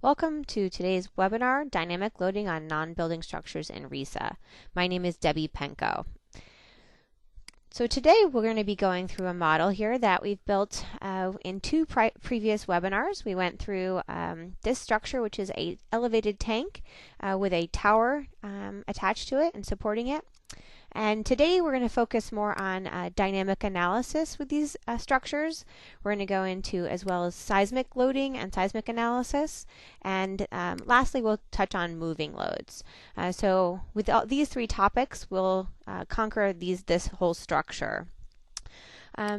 Welcome to today's webinar, Dynamic Loading on Non-Building Structures in RISA. My name is Debbie Penko. So today we're going to be going through a model here that we've built in two previous webinars. We went through this structure, which is an elevated tank with a tower attached to it and supporting it. And today we're going to focus more on dynamic analysis with these structures. We're going to go into as well as seismic loading and seismic analysis. And lastly, we'll touch on moving loads. So with these three topics, we'll conquer this whole structure.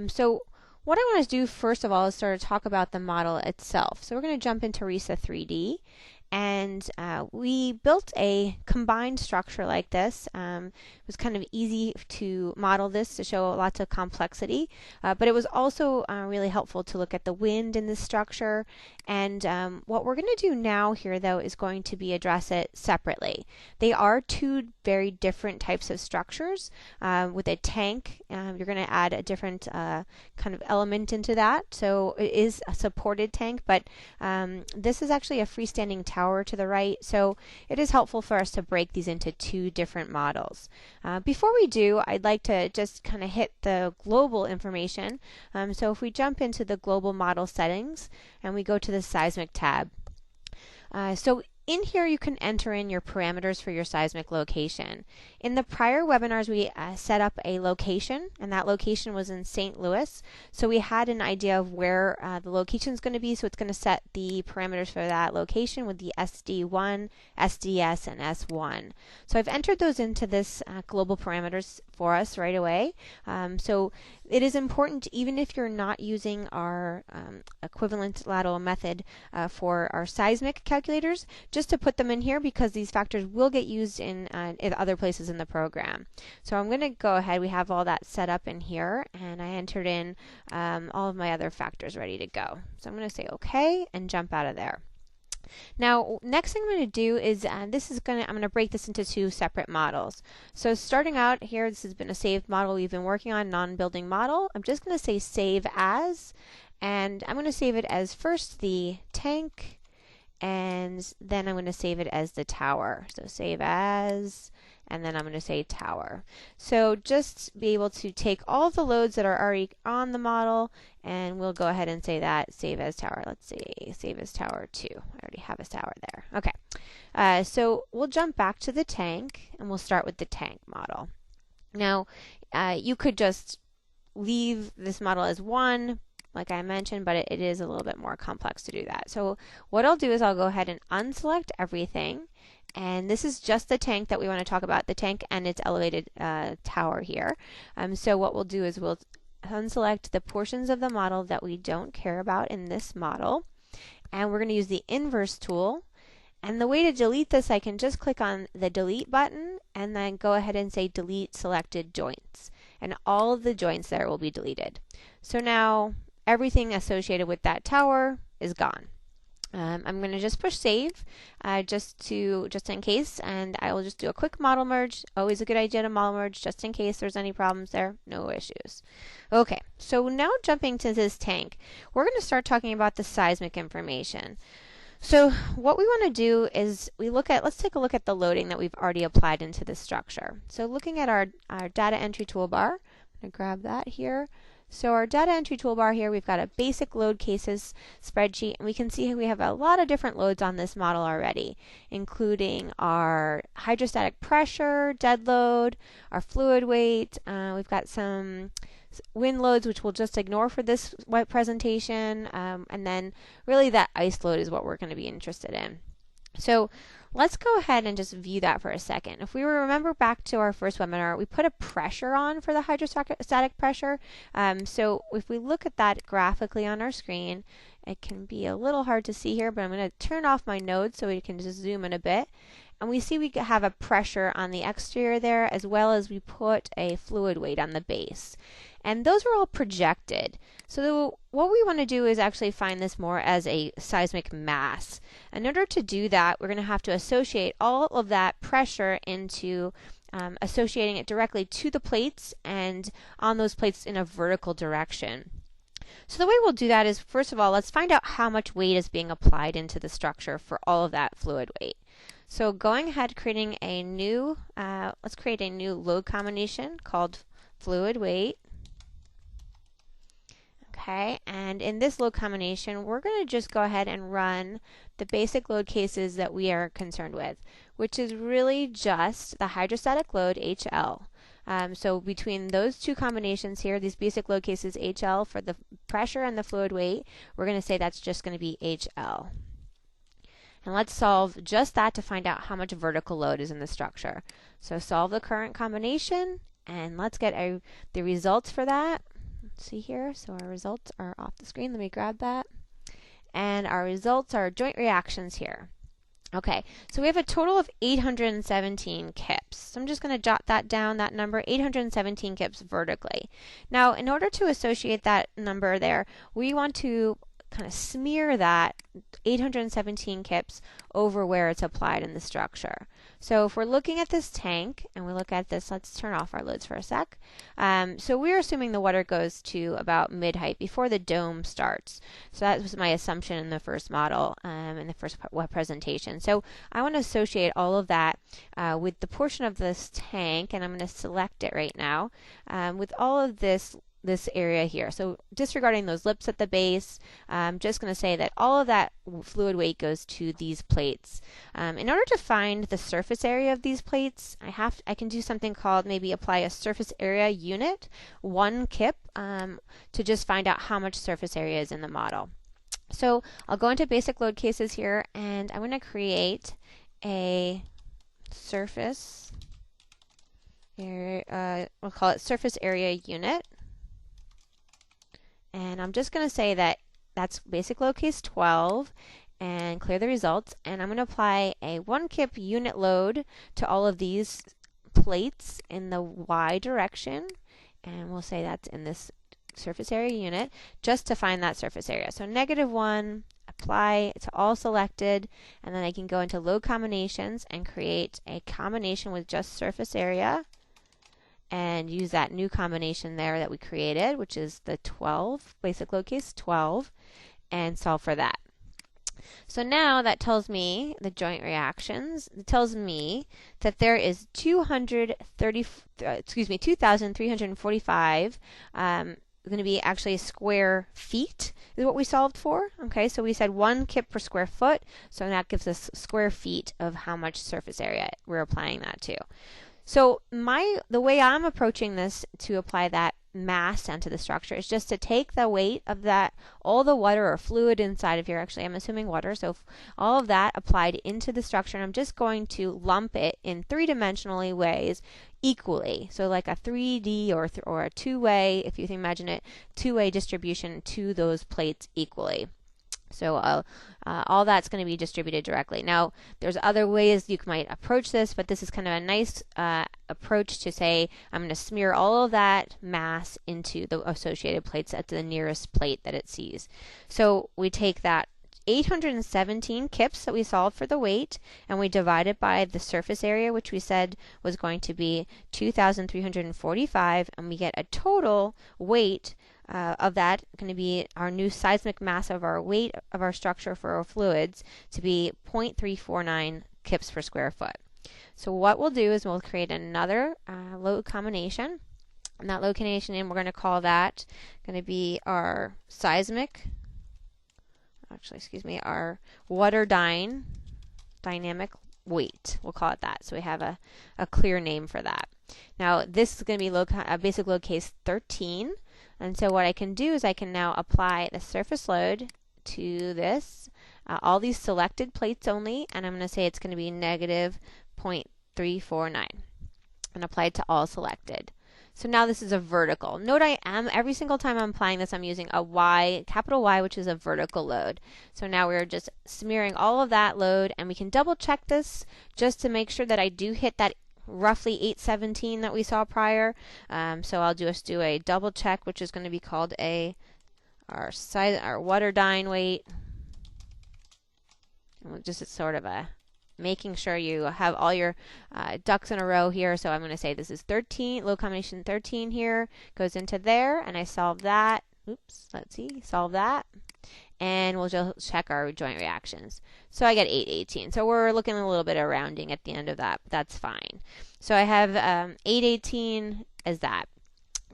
So what I want to do first of all is sort of talk about the model itself. So we're going to jump into RISA 3D. And we built a combined structure like this. It was kind of easy to model this to show lots of complexity, but it was also really helpful to look at the wind in this structure. And what we're going to do now here, though, is going to be address it separately. They are two very different types of structures. With a tank, you're going to add a different kind of element into that. So it is a supported tank, but this is actually a freestanding tower to the right, so it is helpful for us to break these into two different models. Before we do, I'd like to just kind of hit the global information. So if we jump into the global model settings and we go to the seismic tab, so in here you can enter in your parameters for your seismic location. In the prior webinars we set up a location, and that location was in St. Louis, so we had an idea of where the location is going to be, so it's going to set the parameters for that location with the SD1, SDS, and S1. So I've entered those into this global parameters for us right away. So it is important, even if you're not using our equivalent lateral method for our seismic calculators, just to put them in here because these factors will get used in other places in the program. So I'm going to go ahead, we have all that set up in here, and I entered in all of my other factors ready to go. So I'm going to say OK and jump out of there. Now, next thing I'm going to do is I'm going to break this into two separate models. So starting out here, this has been a saved model we've been working on, non-building model. I'm just going to say save as, and I'm going to save it as first the tank, and then I'm going to save it as the tower. So save as, and then I'm going to say tower. So just be able to take all of the loads that are already on the model, and we'll go ahead and say that save as tower. Let's see, save as tower 2. I already have a tower there. Okay, so we'll jump back to the tank, and we'll start with the tank model. Now, you could just leave this model as 1, like I mentioned, but it is a little bit more complex to do that. So what I'll do is I'll go ahead and unselect everything, and this is just the tank that we want to talk about, the tank and its elevated tower here. So what we'll do is we'll unselect the portions of the model that we don't care about in this model, and we're going to use the inverse tool. And the way to delete this, I can just click on the delete button and then go ahead and say delete selected joints, and all of the joints there will be deleted. So now everything associated with that tower is gone. I'm going to just push save just in case, and I will just do a quick model merge. Always a good idea to model merge just in case there's any problems there. No issues. Okay, so now jumping to this tank, we're going to start talking about the seismic information. So what we want to do is let's take a look at the loading that we've already applied into this structure. So looking at our data entry toolbar, I'm going to grab that here. So our data entry toolbar here, we've got a basic load cases spreadsheet, and we can see we have a lot of different loads on this model already, including our hydrostatic pressure, dead load, our fluid weight. We've got some wind loads, which we'll just ignore for this web presentation, and then really that ice load is what we're going to be interested in. So let's go ahead and just view that for a second. If we remember back to our first webinar, we put a pressure on for the hydrostatic pressure. So if we look at that graphically on our screen, it can be a little hard to see here, but I'm going to turn off my node so we can just zoom in a bit. And we see we have a pressure on the exterior there, as well as we put a fluid weight on the base. And those are all projected. So what we want to do is actually find this more as a seismic mass. In order to do that, we're going to have to associate all of that pressure into associating it directly to the plates and on those plates in a vertical direction. So the way we'll do that is, first of all, let's find out how much weight is being applied into the structure for all of that fluid weight. So going ahead, creating a new, let's create a new load combination called fluid weight. Okay, and in this load combination, we're going to just go ahead and run the basic load cases that we are concerned with, which is really just the hydrostatic load, HL. So between those two combinations here, these basic load cases, HL for the pressure and the fluid weight, we're going to say that's just going to be HL. And let's solve just that to find out how much vertical load is in the structure. So solve the current combination, and let's get the results for that. Let's see here. So our results are off the screen. Let me grab that. And our results are joint reactions here. Okay, so we have a total of 817 kips. So I'm just going to jot that down, that number, 817 kips vertically. Now, in order to associate that number there, we want to kind of smear that 817 kips over where it's applied in the structure. So if we're looking at this tank and we look at this, let's turn off our loads for a sec. So we're assuming the water goes to about mid-height before the dome starts. So that was my assumption in the first model, in the first presentation. So I want to associate all of that with the portion of this tank, and I'm going to select it right now, with all of this area here. So disregarding those lips at the base, I'm just going to say that all of that fluid weight goes to these plates. In order to find the surface area of these plates, I can do something called maybe apply a surface area unit, 1 kip, to just find out how much surface area is in the model. So I'll go into basic load cases here, and I'm going to create a surface area, we'll call it surface area unit. And I'm just going to say that that's basic load case 12 and clear the results. And I'm going to apply a 1 kip unit load to all of these plates in the Y direction. And we'll say that's in this surface area unit just to find that surface area. So -1, apply to all selected, and then I can go into load combinations and create a combination with just surface area, and use that new combination there that we created, which is the 12, basic load case 12, and solve for that. So now that tells me the joint reactions. It tells me that there is 2,345 going to be actually square feet is what we solved for. Okay, so we said 1 kip per square foot, so that gives us square feet of how much surface area we're applying that to. So the way I'm approaching this to apply that mass onto the structure is just to take the weight of that, all the water or fluid inside of here, actually I'm assuming water, so all of that applied into the structure, and I'm just going to lump it in 3-dimensionally ways equally. So like a 3D or a 2-way, if you can imagine it, 2-way distribution to those plates equally. So all that's going to be distributed directly. Now, there's other ways you might approach this, but this is kind of a nice approach to say I'm going to smear all of that mass into the associated plates at the nearest plate that it sees. So we take that 817 kips that we solved for the weight, and we divide it by the surface area, which we said was going to be 2,345, and we get a total weight of that going to be our new seismic mass of our weight of our structure for our fluids to be 0.349 kips per square foot. So what we'll do is we'll create another load combination, and that load combination, and we're going to call that going to be our seismic, our water dynamic weight. We'll call it that, so we have a clear name for that. Now this is going to be basic load case 13. And so what I can do is I can now apply the surface load to this, all these selected plates only, and I'm going to say it's going to be -0.349, and apply it to all selected. So now this is a vertical. Note every single time I'm applying this, I'm using a Y, capital Y, which is a vertical load. So now we're just smearing all of that load, and we can double check this just to make sure that I do hit that roughly 817 that we saw prior. So I'll just do a double check, which is going to be called our water dyne weight. And just sort of a making sure you have all your ducks in a row here. So I'm going to say this is 13, load combination 13 here, goes into there, and I solve that. Oops, let's see, solve that. And we'll just check our joint reactions. So I get 818. So we're looking a little bit of rounding at the end of that. That's fine. So I have 818 as that.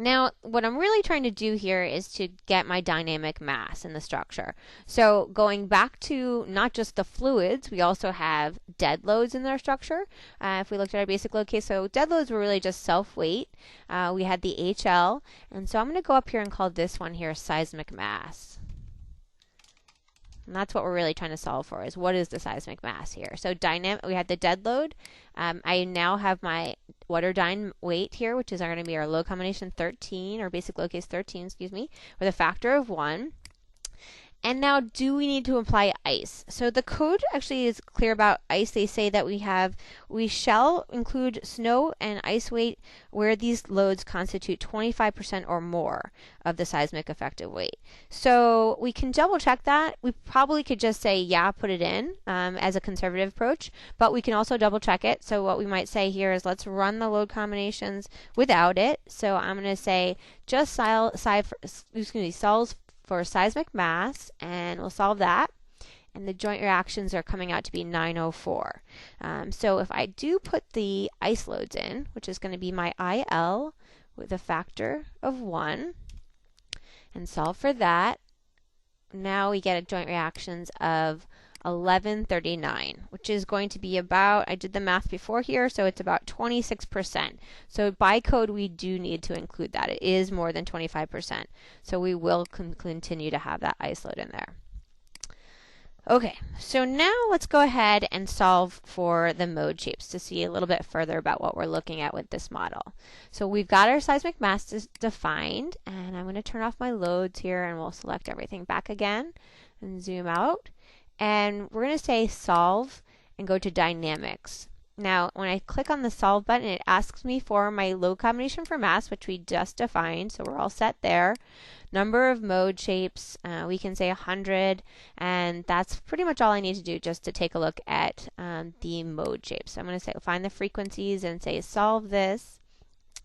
Now, what I'm really trying to do here is to get my dynamic mass in the structure. So going back to not just the fluids, we also have dead loads in our structure. If we looked at our basic load case, so dead loads were really just self-weight. We had the HL, and so I'm going to go up here and call this one here seismic mass. And that's what we're really trying to solve for, is what is the seismic mass here. So we had the dead load. I now have my water dyne weight here, which is going to be our load combination 13, or basic load case 13, excuse me, with a factor of 1. And now, do we need to apply ice? So the code actually is clear about ice. They say that we shall include snow and ice weight where these loads constitute 25% or more of the seismic effective weight. So we can double check that. We probably could just say, yeah, put it in as a conservative approach, but we can also double check it. So what we might say here is, let's run the load combinations without it. So I'm going to say just solves for seismic mass, and we'll solve that, and the joint reactions are coming out to be 904. So if I do put the ice loads in, which is going to be my IL with a factor of 1, and solve for that, now we get a joint reactions of 1139, which is going to be about, I did the math before here, so it's about 26%. So by code, we do need to include that. It is more than 25%. So we will continue to have that ice load in there. Okay, so now let's go ahead and solve for the mode shapes to see a little bit further about what we're looking at with this model. So we've got our seismic mass defined, and I'm going to turn off my loads here, and we'll select everything back again and zoom out. And we're going to say solve and go to dynamics. Now, when I click on the solve button, it asks me for my load combination for mass, which we just defined, so we're all set there. Number of mode shapes, we can say 100, and that's pretty much all I need to do just to take a look at the mode shapes. So I'm going to say find the frequencies and say solve this.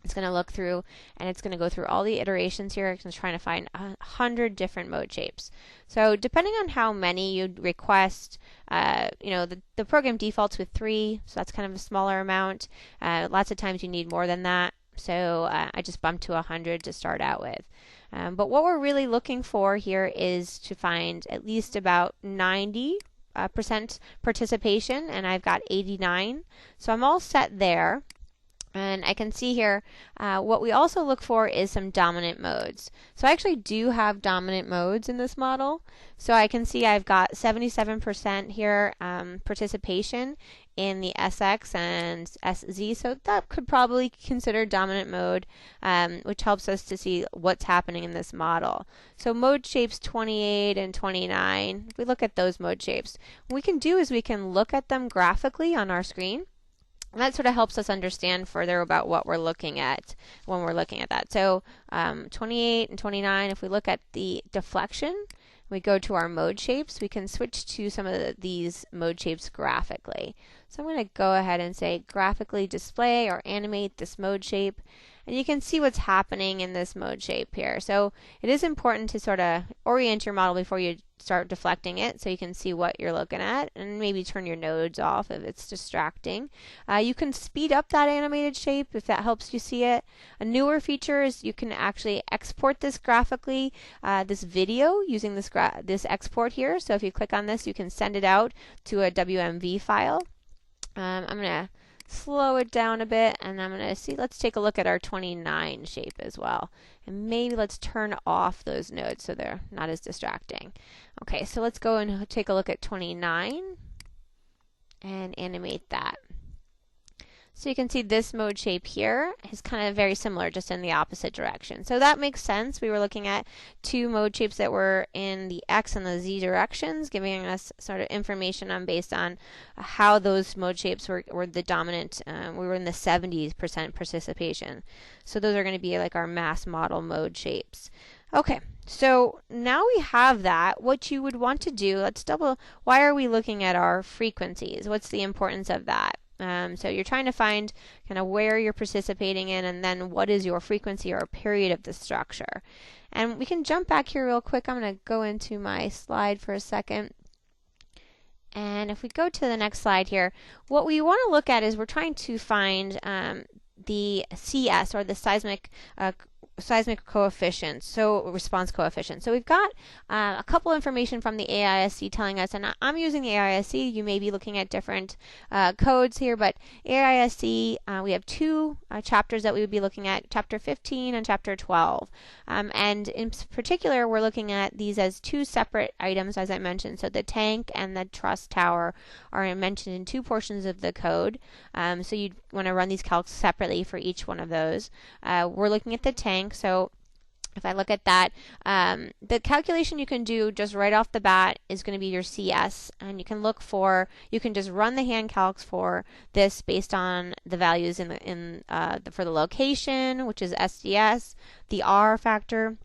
It's going to look through, and it's going to go through all the iterations here. It's trying to find 100 different mode shapes. So depending on how many you'd request, the program defaults with 3, so that's kind of a smaller amount. Lots of times you need more than that, so I just bumped to 100 to start out with. But what we're really looking for here is to find at least about 90% participation, and I've got 89, so I'm all set there. And I can see here, what we also look for is some dominant modes. So I actually do have dominant modes in this model. So I can see I've got 77% here participation in the SX and SZ. So that could probably consider dominant mode, which helps us to see what's happening in this model. So mode shapes 28 and 29, if we look at those mode shapes, what we can do is we can look at them graphically on our screen. And that sort of helps us understand further about what we're looking at when we're looking at that. So 28 and 29, if we look at the deflection, we go to our mode shapes, we can switch to some of these mode shapes graphically. So I'm going to go ahead and say graphically display or animate this mode shape. And you can see what's happening in this mode shape here. So it is important to sort of orient your model before you start deflecting it so you can see what you're looking at, and maybe turn your nodes off if it's distracting. You can speed up that animated shape if that helps you see it. A newer feature is you can actually export this graphically, this video, using this export here. So if you click on this, you can send it out to a WMV file. I'm going to slow it down a bit, and I'm going to see, let's take a look at our 29 shape as well. And maybe let's turn off those nodes so they're not as distracting. Okay, so let's go and take a look at 29 and animate that. So you can see this mode shape here is kind of very similar, just in the opposite direction. So that makes sense. We were looking at two mode shapes that were in the X and the Z directions, giving us sort of information based on how those mode shapes were the dominant. We were in the 70% participation. So those are going to be like our mass model mode shapes. Okay, so now we have that. What you would want to do, why are we looking at our frequencies? What's the importance of that? So you're trying to find kind of where you're participating in, and then what is your frequency or period of the structure. And we can jump back here real quick. I'm going to go into my slide for a second. And if we go to the next slide here, what we want to look at is we're trying to find the CS, or the seismic coefficient, so response coefficient. So we've got a couple information from the AISC telling us, and I'm using the AISC. You may be looking at different codes here, but AISC, we have two chapters that we would be looking at, Chapter 15 and Chapter 12. And in particular, we're looking at these as two separate items, as I mentioned. So the tank and the truss tower are mentioned in two portions of the code. So you'd want to run these calcs separately for each one of those. We're looking at the tank. So if I look at that, the calculation you can do just right off the bat is going to be your CS, and you can just run the hand calcs for this based on the values for the location, which is SDS, the R factor,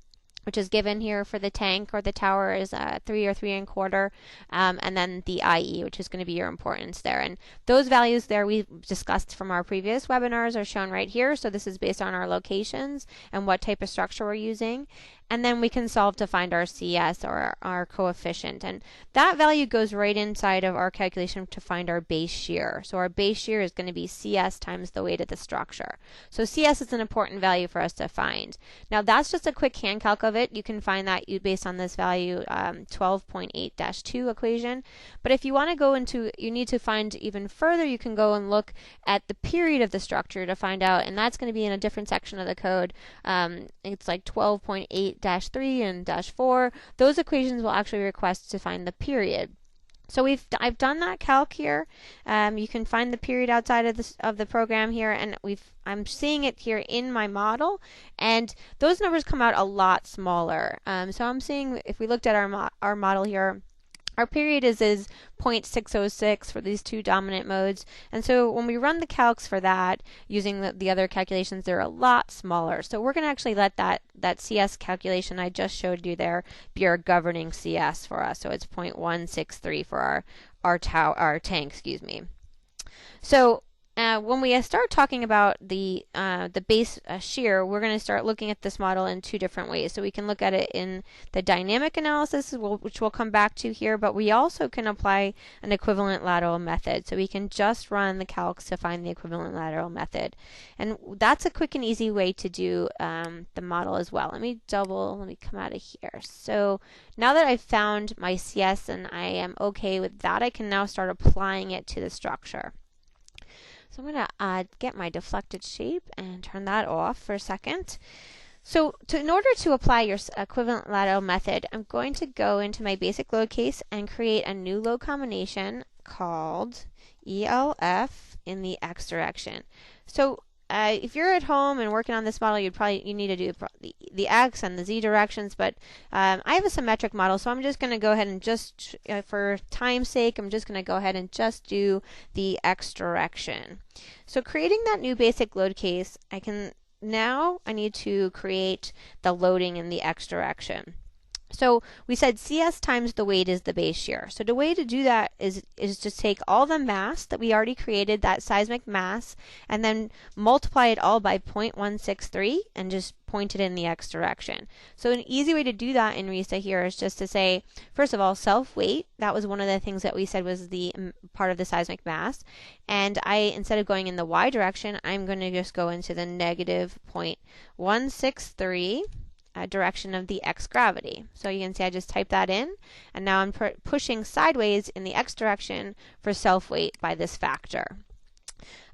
which is given here for the tank or the tower is 3 or 3 1/4, and then the IE, which is going to be your importance there. And those values there we discussed from our previous webinars are shown right here. So this is based on our locations and what type of structure we're using. And then we can solve to find our CS, or our coefficient. And that value goes right inside of our calculation to find our base shear. So our base shear is going to be CS times the weight of the structure. So CS is an important value for us to find. Now that's just a quick hand calc of it. You can find that based on this value 12.8-2 equation. But if you want to go into, you need to find even further, you can go and look at the period of the structure to find out, and that's going to be in a different section of the code. It's like 12.8-3 and -4. Those equations will actually request to find the period. So I've done that calc here. You can find the period outside of the program here, and I'm seeing it here in my model, and those numbers come out a lot smaller. So I'm seeing, if we looked at our model here, our period is 0.606 for these two dominant modes. And so when we run the calcs for that, using the other calculations, they're a lot smaller. So we're going to actually let that CS calculation I just showed you there be our governing CS for us. So it's 0.163 for our tank, excuse me. So when we start talking about the base shear, we're going to start looking at this model in two different ways. So we can look at it in the dynamic analysis, which we'll come back to here, but we also can apply an equivalent lateral method. So we can just run the calcs to find the equivalent lateral method. And that's a quick and easy way to do the model as well. Let me come out of here. So now that I've found my CS and I am okay with that, I can now start applying it to the structure. So I'm going to get my deflected shape and turn that off for a second. So in order to apply your equivalent lateral method, I'm going to go into my basic load case and create a new load combination called ELF in the X direction. So if you're at home and working on this model, you need to do the X and the Z directions, but I have a symmetric model, so I'm just going to go ahead and just, for time's sake, I'm just going to go ahead and just do the X direction. So creating that new basic load case, I need to create the loading in the X direction. So we said CS times the weight is the base shear. So the way to do that is just take all the mass that we already created, that seismic mass, and then multiply it all by 0.163 and just point it in the X direction. So an easy way to do that in RISA here is just to say, first of all, self-weight. That was one of the things that we said was the part of the seismic mass. And instead of going in the Y direction, I'm going to just go into the negative 0.163 direction of the X gravity. So you can see I just typed that in, and now I'm pushing sideways in the X direction for self-weight by this factor.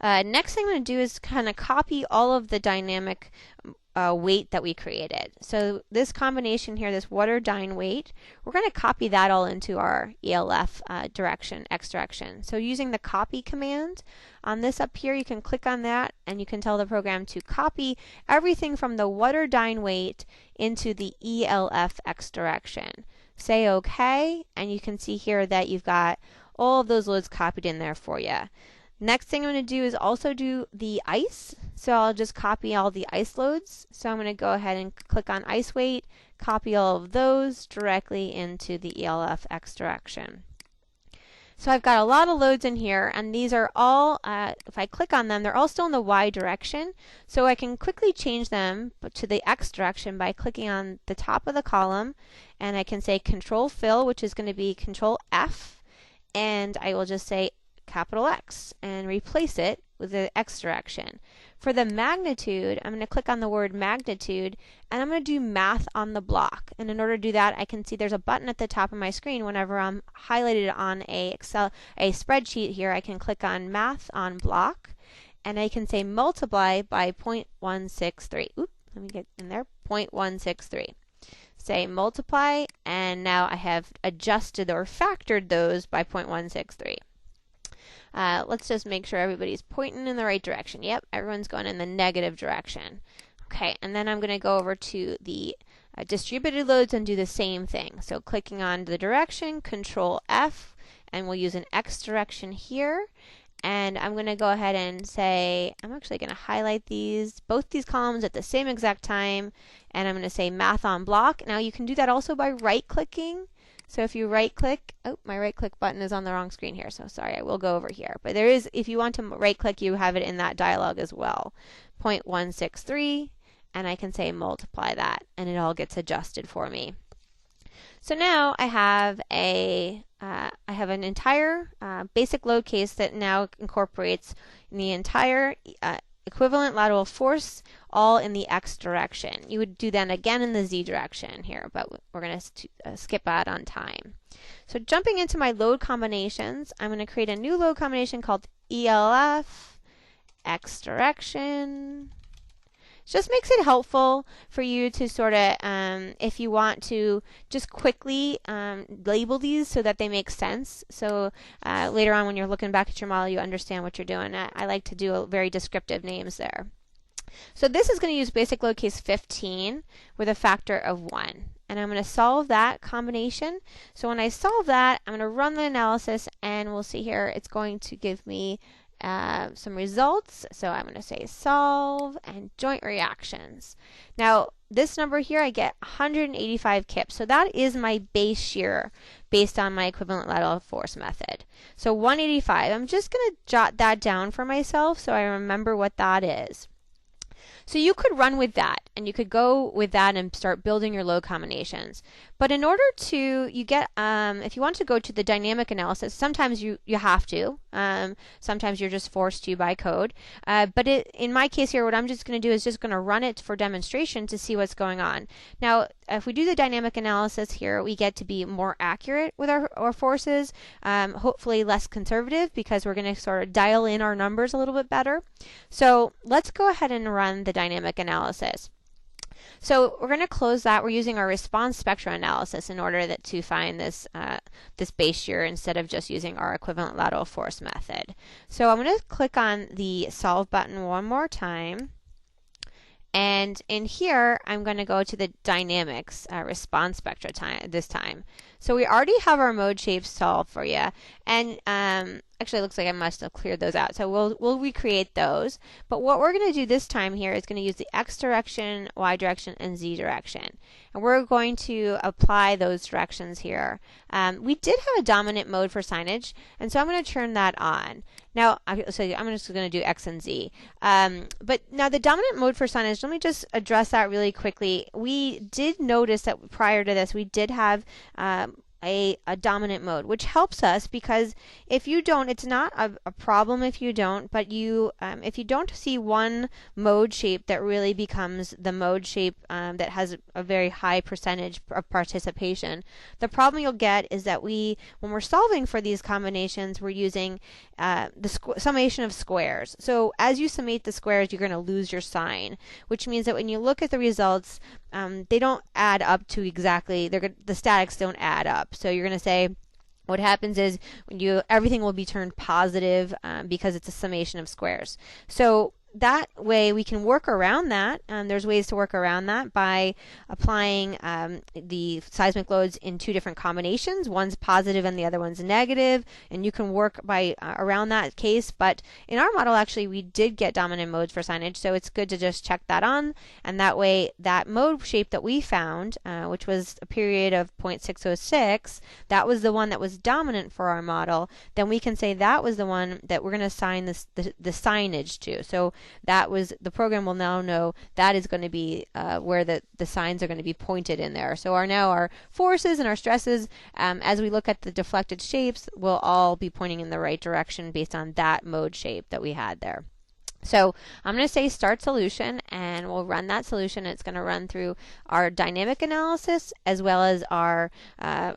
Next thing I'm going to do is kind of copy all of the dynamic weight that we created. So this combination here, this water dyne weight, we're going to copy that all into our ELF direction, X direction. So using the copy command on this up here, you can click on that and you can tell the program to copy everything from the water dyne weight into the ELF X direction. Say OK, and you can see here that you've got all of those loads copied in there for you. Next thing I'm going to do is also do the ice. So I'll just copy all the ice loads. So I'm going to go ahead and click on ice weight, copy all of those directly into the ELF X direction. So I've got a lot of loads in here, and these are all, if I click on them, they're all still in the Y direction. So I can quickly change them to the X direction by clicking on the top of the column, and I can say Control Fill, which is going to be Control F, and I will just say capital X and replace it with the X direction. For the magnitude, I'm going to click on the word magnitude, and I'm going to do math on the block. And in order to do that, I can see there's a button at the top of my screen. Whenever I'm highlighted on a spreadsheet here, I can click on math on block, and I can say multiply by 0.163. Oop, let me get in there, 0.163. Say multiply, and now I have adjusted or factored those by 0.163. Let's just make sure everybody's pointing in the right direction. Yep, everyone's going in the negative direction. Okay, and then I'm going to go over to the distributed loads and do the same thing. So clicking on the direction, Control F, and we'll use an X direction here. And I'm going to go ahead and say, I'm actually going to highlight both these columns at the same exact time, and I'm going to say math on block. Now you can do that also by right-clicking. So if you right-click, oh, my right-click button is on the wrong screen here, so sorry, I will go over here. But there is, if you want to right-click, you have it in that dialog as well. 0.163, and I can say multiply that, and it all gets adjusted for me. So now I have an entire basic load case that now incorporates the entire equivalent lateral force all in the X direction. You would do that again in the Z direction here, but we're going to skip that on time. So jumping into my load combinations, I'm going to create a new load combination called ELF X direction. Just makes it helpful for you to sort of, if you want to just quickly label these so that they make sense. So later on when you're looking back at your model, you understand what you're doing. I like to do very descriptive names there. So this is going to use basic load case 15 with a factor of 1. And I'm going to solve that combination. So when I solve that, I'm going to run the analysis, and we'll see here it's going to give me some results. So I'm going to say solve and joint reactions. Now this number here, I get 185 kips. So that is my base shear based on my equivalent lateral force method. So 185. I'm just going to jot that down for myself so I remember what that is. So you could run with that, and you could go with that and start building your load combinations. But in order to, if you want to go to the dynamic analysis, sometimes you have to. Sometimes you're just forced to by code. But in my case here, what I'm just going to do is just going to run it for demonstration to see what's going on. Now, if we do the dynamic analysis here, we get to be more accurate with our forces, hopefully less conservative, because we're going to sort of dial in our numbers a little bit better. So let's go ahead and run the dynamic analysis. So we're going to close that. We're using our response spectrum analysis in order to find this base shear instead of just using our equivalent lateral force method. So I'm going to click on the solve button one more time. And in here, I'm going to go to the dynamics response spectra this time. So we already have our mode shapes solved for you. And actually, it looks like I must have cleared those out. So we'll recreate those. But what we're going to do this time here is going to use the X direction, Y direction, and Z direction. And we're going to apply those directions here. We did have a dominant mode for signage, and so I'm going to turn that on. Now, so I'm just going to do X and Z. But now the dominant mode for signage, let me just address that really quickly. We did notice that prior to this, we did have a dominant mode, which helps us because if you don't, it's not a problem if you don't, but if you don't see one mode shape that really becomes the mode shape that has a very high percentage of participation, the problem you'll get is that when we're solving for these combinations, we're using the summation of squares. So as you summate the squares, you're going to lose your sign, which means that when you look at the results, they don't add up to exactly, the statics don't add up. So you're going to say what happens is everything will be turned positive because it's a summation of squares. So that way we can work around that. There's ways to work around that by applying the seismic loads in two different combinations. One's positive and the other one's negative, and you can work by around that case. But in our model, actually, we did get dominant modes for signage, so it's good to just check that on, and that way that mode shape that we found, which was a period of 0.606, that was the one that was dominant for our model. Then we can say that was the one that we're going to assign the signage to. So that was, the program will now know that is going to be where the signs are going to be pointed in there. So now our forces and our stresses, as we look at the deflected shapes, will all be pointing in the right direction based on that mode shape that we had there. So I'm going to say start solution, and we'll run that solution. It's going to run through our dynamic analysis as well as our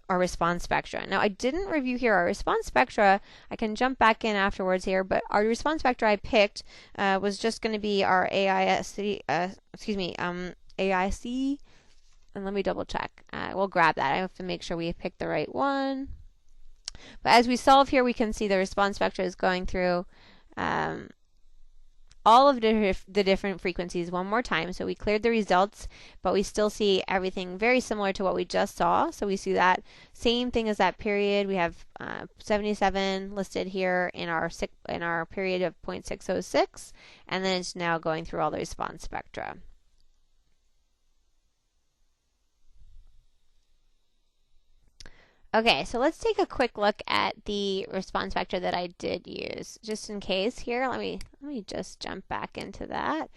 response spectra. Now, I didn't review here our response spectra. I can jump back in afterwards here, but our response spectra I picked was just going to be our AIC, AIC, and let me double check. We'll grab that. I have to make sure we pick the right one. But as we solve here, we can see the response spectra is going through all of the different frequencies one more time. So we cleared the results, but we still see everything very similar to what we just saw. So we see that same thing as that period. We have 77 listed here in our period of 0.606, and then it's now going through all the response spectra. Okay, so let's take a quick look at the response spectra that I did use, just in case here. Let me just jump back into that.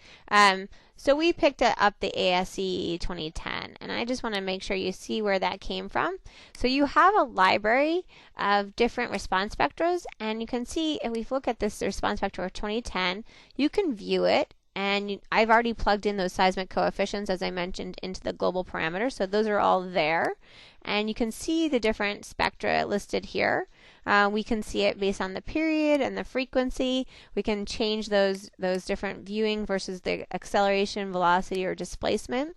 So we picked up the ASCE 2010, and I just want to make sure you see where that came from. So you have a library of different response spectras, and you can see if we look at this response spectra of 2010, you can view it. And I've already plugged in those seismic coefficients, as I mentioned, into the global parameters. So those are all there. And you can see the different spectra listed here. We can see it based on the period and the frequency. We can change those different viewing versus the acceleration, velocity, or displacement.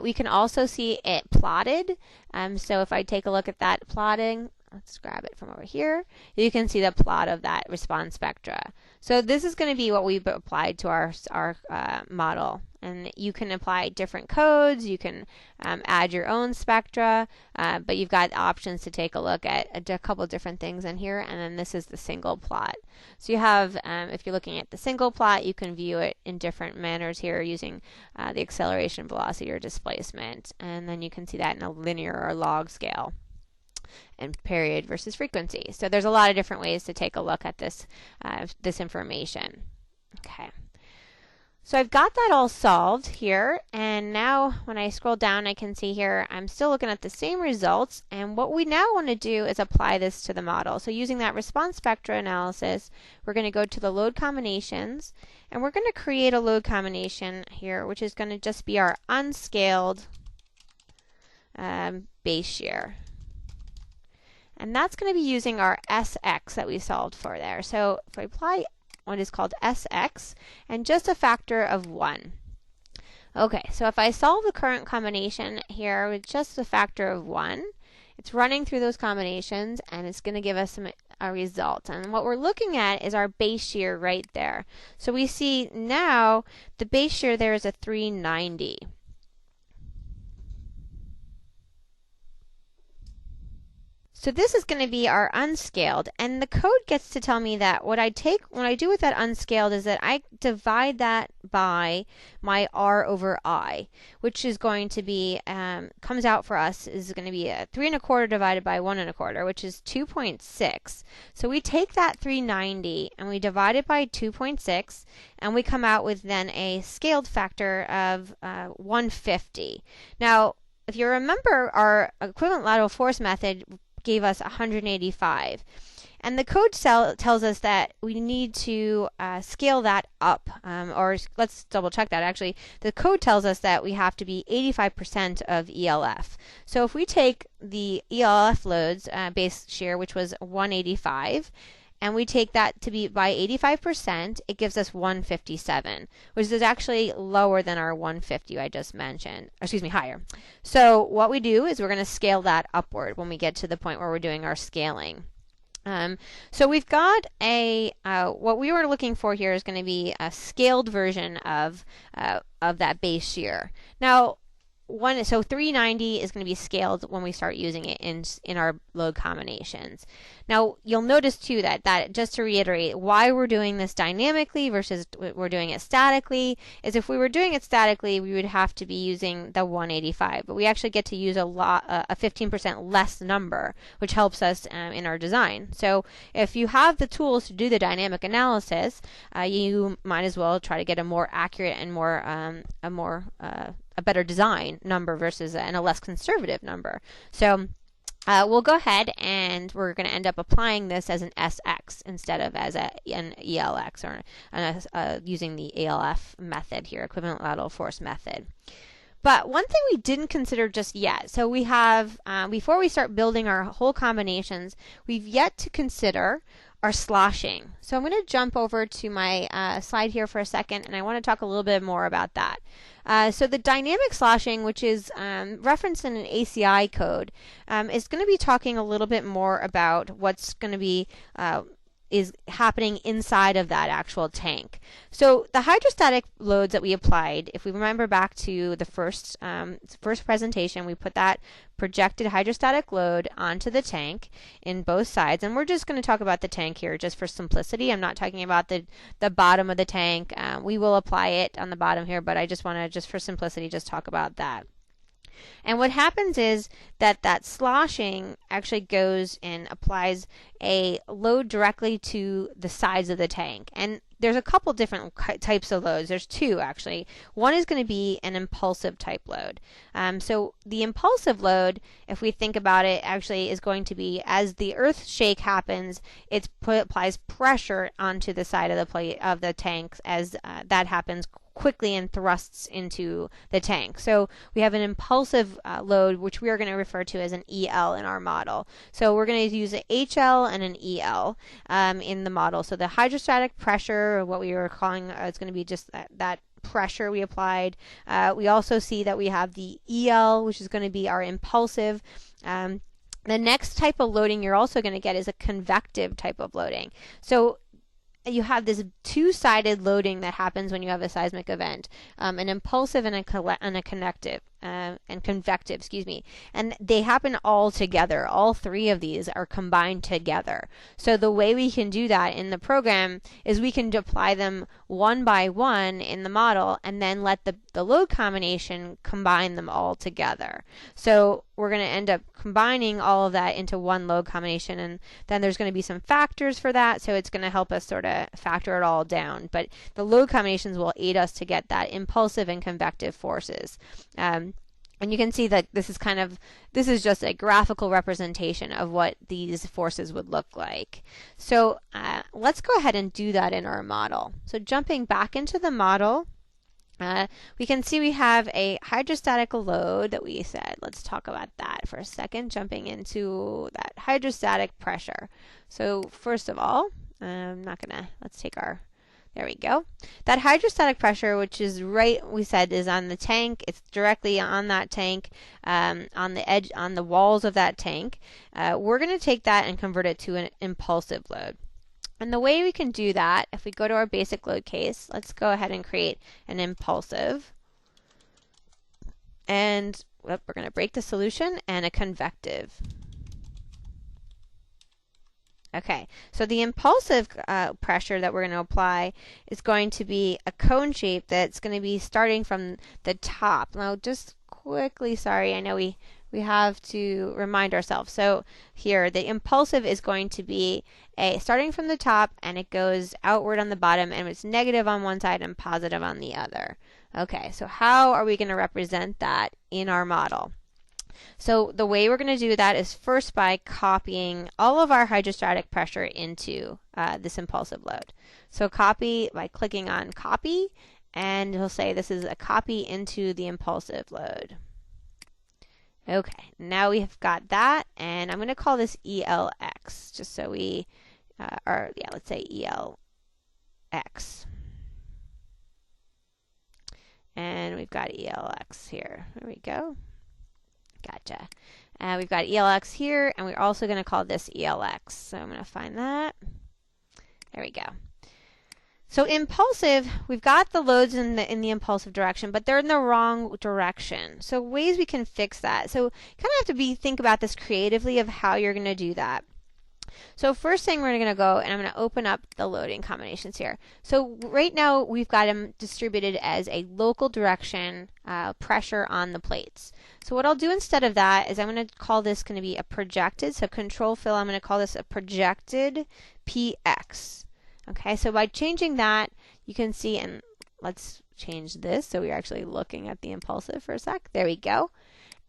We can also see it plotted. So if I take a look at that plotting, let's grab it from over here. You can see the plot of that response spectra. So this is going to be what we've applied to our model. And you can apply different codes. You can add your own spectra, but you've got options to take a look at a couple different things in here. And then this is the single plot. So you have, if you're looking at the single plot, you can view it in different manners here using the acceleration, velocity, or displacement. And then you can see that in a linear or log scale, and period versus frequency. So there's a lot of different ways to take a look at this information. Okay. So I've got that all solved here, and now when I scroll down, I can see here I'm still looking at the same results, and what we now want to do is apply this to the model. So using that response spectra analysis, we're going to go to the load combinations, and we're going to create a load combination here, which is going to just be our unscaled base shear. And that's going to be using our SX that we solved for there. So if I apply what is called SX and just a factor of 1. Okay, so if I solve the current combination here with just a factor of 1, it's running through those combinations and it's going to give us a result. And what we're looking at is our base shear right there. So we see now the base shear there is a 390. So this is going to be our unscaled, and the code gets to tell me that what I do with that unscaled is that I divide that by my R over I, which is going to be, comes out for us is going to be a 3 1/4 divided by 1 1/4, which is 2.6. So we take that 390 and we divide it by 2.6, and we come out with then a scaled factor of 150. Now, if you remember, our equivalent lateral force method gave us 185. And the code tells us that we need to scale that up, or let's double check that actually. The code tells us that we have to be 85% of ELF. So if we take the ELF loads base shear, which was 185, and we take that to be by 85%, it gives us 157, which is actually lower than our 150 I just mentioned, or excuse me, higher. So what we do is we're going to scale that upward when we get to the point where we're doing our scaling. So we've got a, what we were looking for here is going to be a scaled version of that base shear. Now, so 390 is going to be scaled when we start using it in our load combinations. Now, you'll notice too that just to reiterate, why we're doing this dynamically versus we're doing it statically is if we were doing it statically, we would have to be using the 185, but we actually get to use a 15% less number, which helps us in our design. So if you have the tools to do the dynamic analysis, you might as well try to get a more accurate and a better design number versus a less conservative number. So we'll go ahead and we're going to end up applying this as an SX instead of as an ELX or using the ALF method here, equivalent lateral force method. But one thing we didn't consider just yet, so we have, before we start building our whole combinations, we've yet to consider our sloshing. So I'm going to jump over to my slide here for a second, and I want to talk a little bit more about that. So the dynamic sloshing, which is referenced in an ACI code, is going to be talking a little bit more about what's going to be is happening inside of that actual tank. So the hydrostatic loads that we applied, if we remember back to the first presentation, we put that projected hydrostatic load onto the tank in both sides, and we're just going to talk about the tank here just for simplicity. I'm not talking about the bottom of the tank. We will apply it on the bottom here, but I just want to, just for simplicity, just talk about that. And what happens is that sloshing actually goes and applies a load directly to the sides of the tank. And there's a couple different types of loads. There's two, actually. One is going to be an impulsive type load. So the impulsive load, if we think about it, actually is going to be as the earth shake happens, it applies pressure onto the side of the plate of the tank as that happens quickly and thrusts into the tank. So we have an impulsive load, which we are going to refer to as an EL in our model. So we're going to use an HL and an EL in the model. So the hydrostatic pressure, what we were calling, is going to be just that pressure we applied. We also see that we have the EL, which is going to be our impulsive. The next type of loading you're also going to get is a convective type of loading. So you have this two-sided loading that happens when you have a seismic event, an impulsive and a convective, and they happen all together. All three of these are combined together. So the way we can do that in the program is we can apply them one by one in the model and then let the load combination combine them all together. So we're going to end up combining all of that into one load combination, and then there's going to be some factors for that, so it's going to help us sort of factor it all down. But the load combinations will aid us to get that impulsive and convective forces. And you can see that this is just a graphical representation of what these forces would look like. So let's go ahead and do that in our model. So jumping back into the model, we can see we have a hydrostatic load that we said. Let's talk about that for a second, jumping into that hydrostatic pressure. So first of all, let's take our, there we go. That hydrostatic pressure, which is we said is on the tank, it's directly on that tank, on the edge, on the walls of that tank. We're going to take that and convert it to an impulsive load. And the way we can do that, if we go to our basic load case, let's go ahead and create an impulsive. And we're going to break the solution, and a convective. Okay, so the impulsive pressure that we're going to apply is going to be a cone shape that's going to be starting from the top. Now, just quickly, sorry, I know we have to remind ourselves. So here, the impulsive is going to be starting from the top, and it goes outward on the bottom, and it's negative on one side and positive on the other. Okay, so how are we going to represent that in our model? So the way we're going to do that is first by copying all of our hydrostatic pressure into this impulsive load. So copy by clicking on copy, and it'll say this is a copy into the impulsive load. Okay, now we have got that, and I'm going to call this ELX, just so we let's say ELX. And we've got ELX here. There we go. Gotcha. We've got ELX here, and we're also going to call this ELX. So I'm going to find that. There we go. So impulsive, we've got the loads in the impulsive direction, but they're in the wrong direction. So ways we can fix that. So you kind of have to think about this creatively of how you're going to do that. So first thing, we're going to go and I'm going to open up the loading combinations here. So right now we've got them distributed as a local direction pressure on the plates. So what I'll do instead of that is I'm going to call this going to be a projected. So control fill, I'm going to call this a projected PX. Okay, so by changing that, you can see, and let's change this so we're actually looking at the impulsive for a sec. There we go.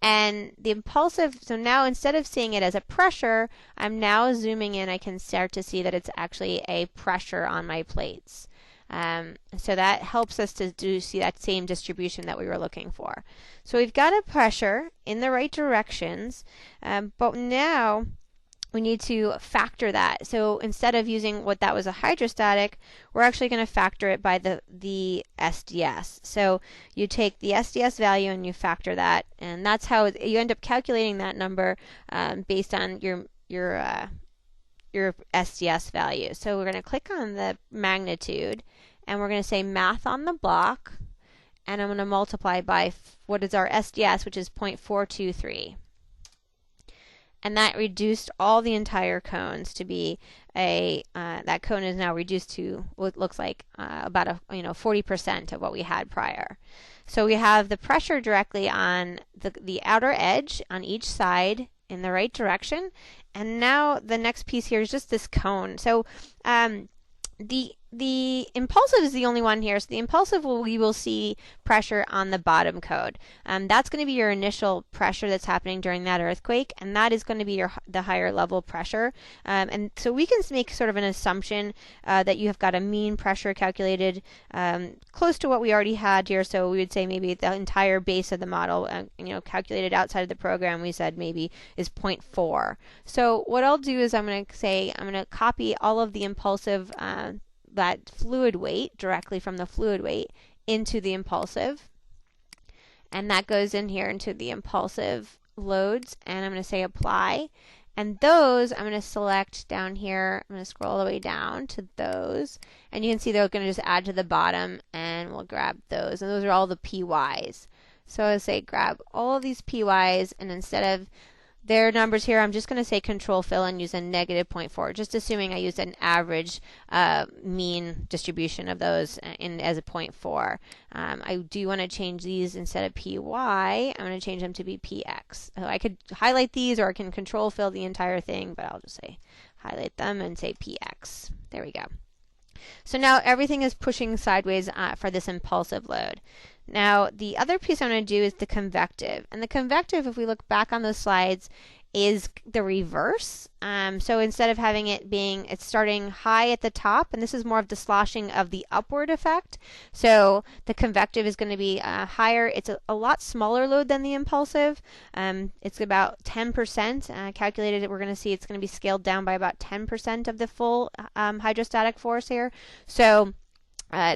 And the impulsive, so now instead of seeing it as a pressure, I'm now zooming in. I can start to see that it's actually a pressure on my plates. So that helps us to see that same distribution that we were looking for. So we've got a pressure in the right directions, but now we need to factor that. So instead of using what that was a hydrostatic, we're actually going to factor it by the SDS. So you take the SDS value and you factor that, and that's how you end up calculating that number based on your SDS value. So we're going to click on the magnitude, and we're going to say math on the block, and I'm going to multiply by what is our SDS, which is 0.423. And that reduced all the entire cones to be that cone is now reduced to what looks like about 40% of what we had prior. So we have the pressure directly on the outer edge on each side in the right direction. And now the next piece here is just this cone. So the impulsive is the only one here. So the impulsive, we will see pressure on the bottom code. That's going to be your initial pressure that's happening during that earthquake, and that is going to be the higher level pressure. And so we can make sort of an assumption that you have got a mean pressure calculated close to what we already had here. So we would say maybe the entire base of the model, calculated outside of the program, we said maybe is 0.4. So what I'll do is I'm going to copy all of the impulsive that fluid weight directly from the fluid weight into the impulsive, and that goes in here into the impulsive loads, and I'm going to say apply, and those I'm going to select down here. I'm going to scroll all the way down to those, and you can see they're going to just add to the bottom, and we'll grab those, and those are all the PYs. So I'll say grab all of these PYs, and instead of their numbers here, I'm just going to say control fill and use a negative 0.4, just assuming I used an average mean distribution of those as a 0.4. I do want to change these instead of PY. I'm going to change them to be PX. So I could highlight these, or I can control fill the entire thing, but I'll just say highlight them and say PX. There we go. So now everything is pushing sideways for this impulsive load. Now, the other piece I'm going to do is the convective. And the convective, if we look back on those slides, is the reverse. So instead of having it's starting high at the top, and this is more of the sloshing of the upward effect. So the convective is going to be higher. It's a lot smaller load than the impulsive. It's about 10% calculated. We're going to see it's going to be scaled down by about 10% of the full hydrostatic force here. So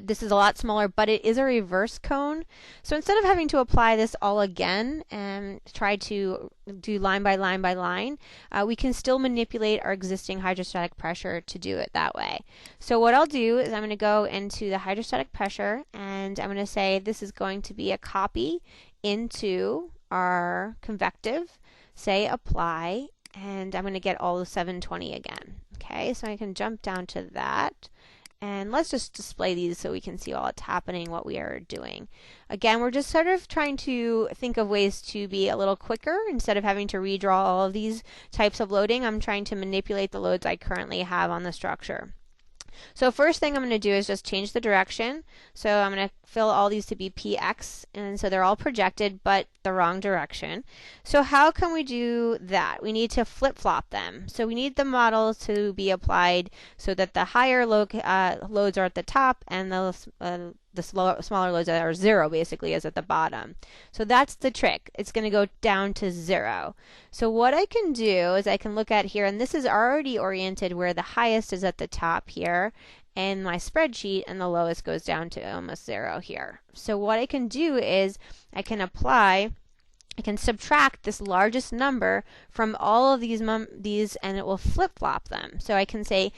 this is a lot smaller, but it is a reverse cone. So instead of having to apply this all again and try to do line by line by line, we can still manipulate our existing hydrostatic pressure to do it that way. So what I'll do is I'm going to go into the hydrostatic pressure, and I'm going to say this is going to be a copy into our convective, say apply, and I'm going to get all the 720 again. Okay, so I can jump down to that. And let's just display these so we can see all that's happening, what we are doing. Again, we're just sort of trying to think of ways to be a little quicker. Instead of having to redraw all of these types of loading, I'm trying to manipulate the loads I currently have on the structure. So first thing I'm going to do is just change the direction. So I'm going to fill all these to be PX, and so they're all projected but the wrong direction. So how can we do that? We need to flip-flop them. So we need the model to be applied so that the higher loads are at the top, and the smaller loads that are 0 basically is at the bottom. So that's the trick. It's going to go down to 0. So what I can do is I can look at here, and this is already oriented where the highest is at the top here in my spreadsheet, and the lowest goes down to almost 0 here. So what I can do is I can apply I can subtract this largest number from all of these and it will flip-flop them. So I can say,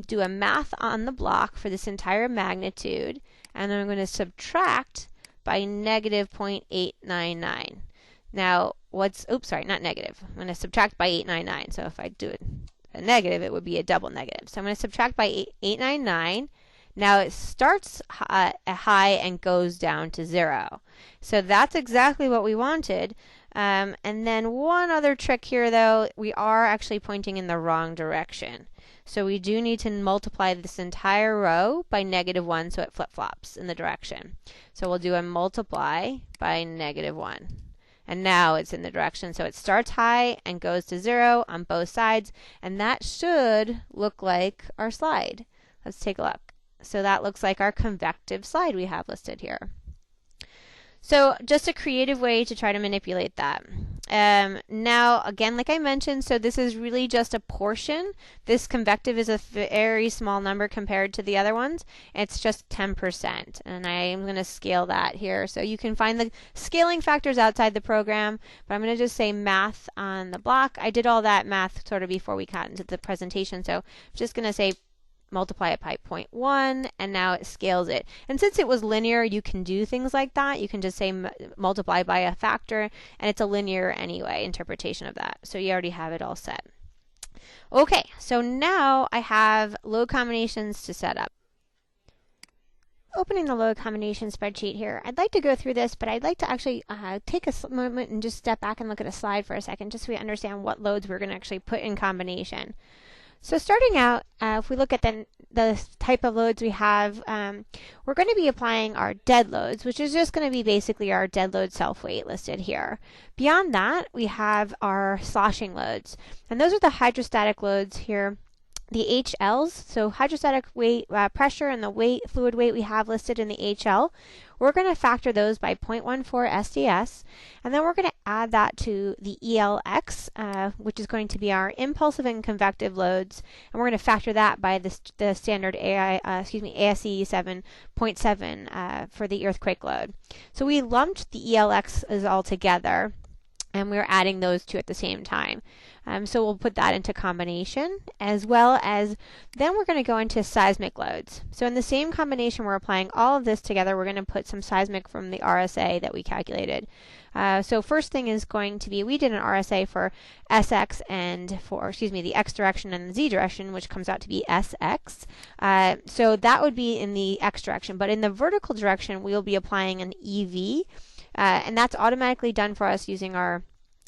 do a math on the block for this entire magnitude, and then I'm going to subtract by negative 0.899. Now, oops, sorry, not negative. I'm going to subtract by 899. So if I do a negative, it would be a double negative. So I'm going to subtract by 899. Now it starts high and goes down to 0. So that's exactly what we wanted. And then one other trick here, though, we are actually pointing in the wrong direction. So we do need to multiply this entire row by -1 so it flip-flops in the direction. So we'll do a multiply by -1. And now it's in the direction. So it starts high and goes to 0 on both sides. And that should look like our slide. Let's take a look. So that looks like our convective slide we have listed here. So just a creative way to try to manipulate that. Now, again, like I mentioned, so this is really just a portion. This convective is a very small number compared to the other ones. It's just 10%. And I am going to scale that here. So you can find the scaling factors outside the program, but I'm going to just say math on the block. I did all that math sort of before we got into the presentation. So I'm just going to say multiply it by 0.1, and now it scales it. And since it was linear, you can do things like that. You can just say multiply by a factor, and it's a linear anyway interpretation of that. So you already have it all set. Okay, so now I have load combinations to set up. Opening the load combination spreadsheet here, I'd like to go through this, but I'd like to actually take a moment and just step back and look at a slide for a second, just so we understand what loads we're going to actually put in combination. So starting out, if we look at the type of loads we have, we're going to be applying our dead loads, which is just going to be basically our dead load self-weight listed here. Beyond that, we have our sloshing loads, and those are the hydrostatic loads here. The HLs, so hydrostatic weight, pressure, and the fluid weight we have listed in the HL, we're going to factor those by 0.14 SDS, and then we're going to add that to the ELX, which is going to be our impulsive and convective loads, and we're going to factor that by the standard ASCE 7.7 for the earthquake load. So we lumped the ELXs all together, and we're adding those two at the same time. So we'll put that into combination, as well as then we're going to go into seismic loads. So in the same combination, we're applying all of this together. We're going to put some seismic from the RSA that we calculated. So first thing is going to be, we did an RSA for SX and for, the X direction and the Z direction, which comes out to be SX. So that would be in the X direction, but in the vertical direction, we'll be applying an EV, and that's automatically done for us using our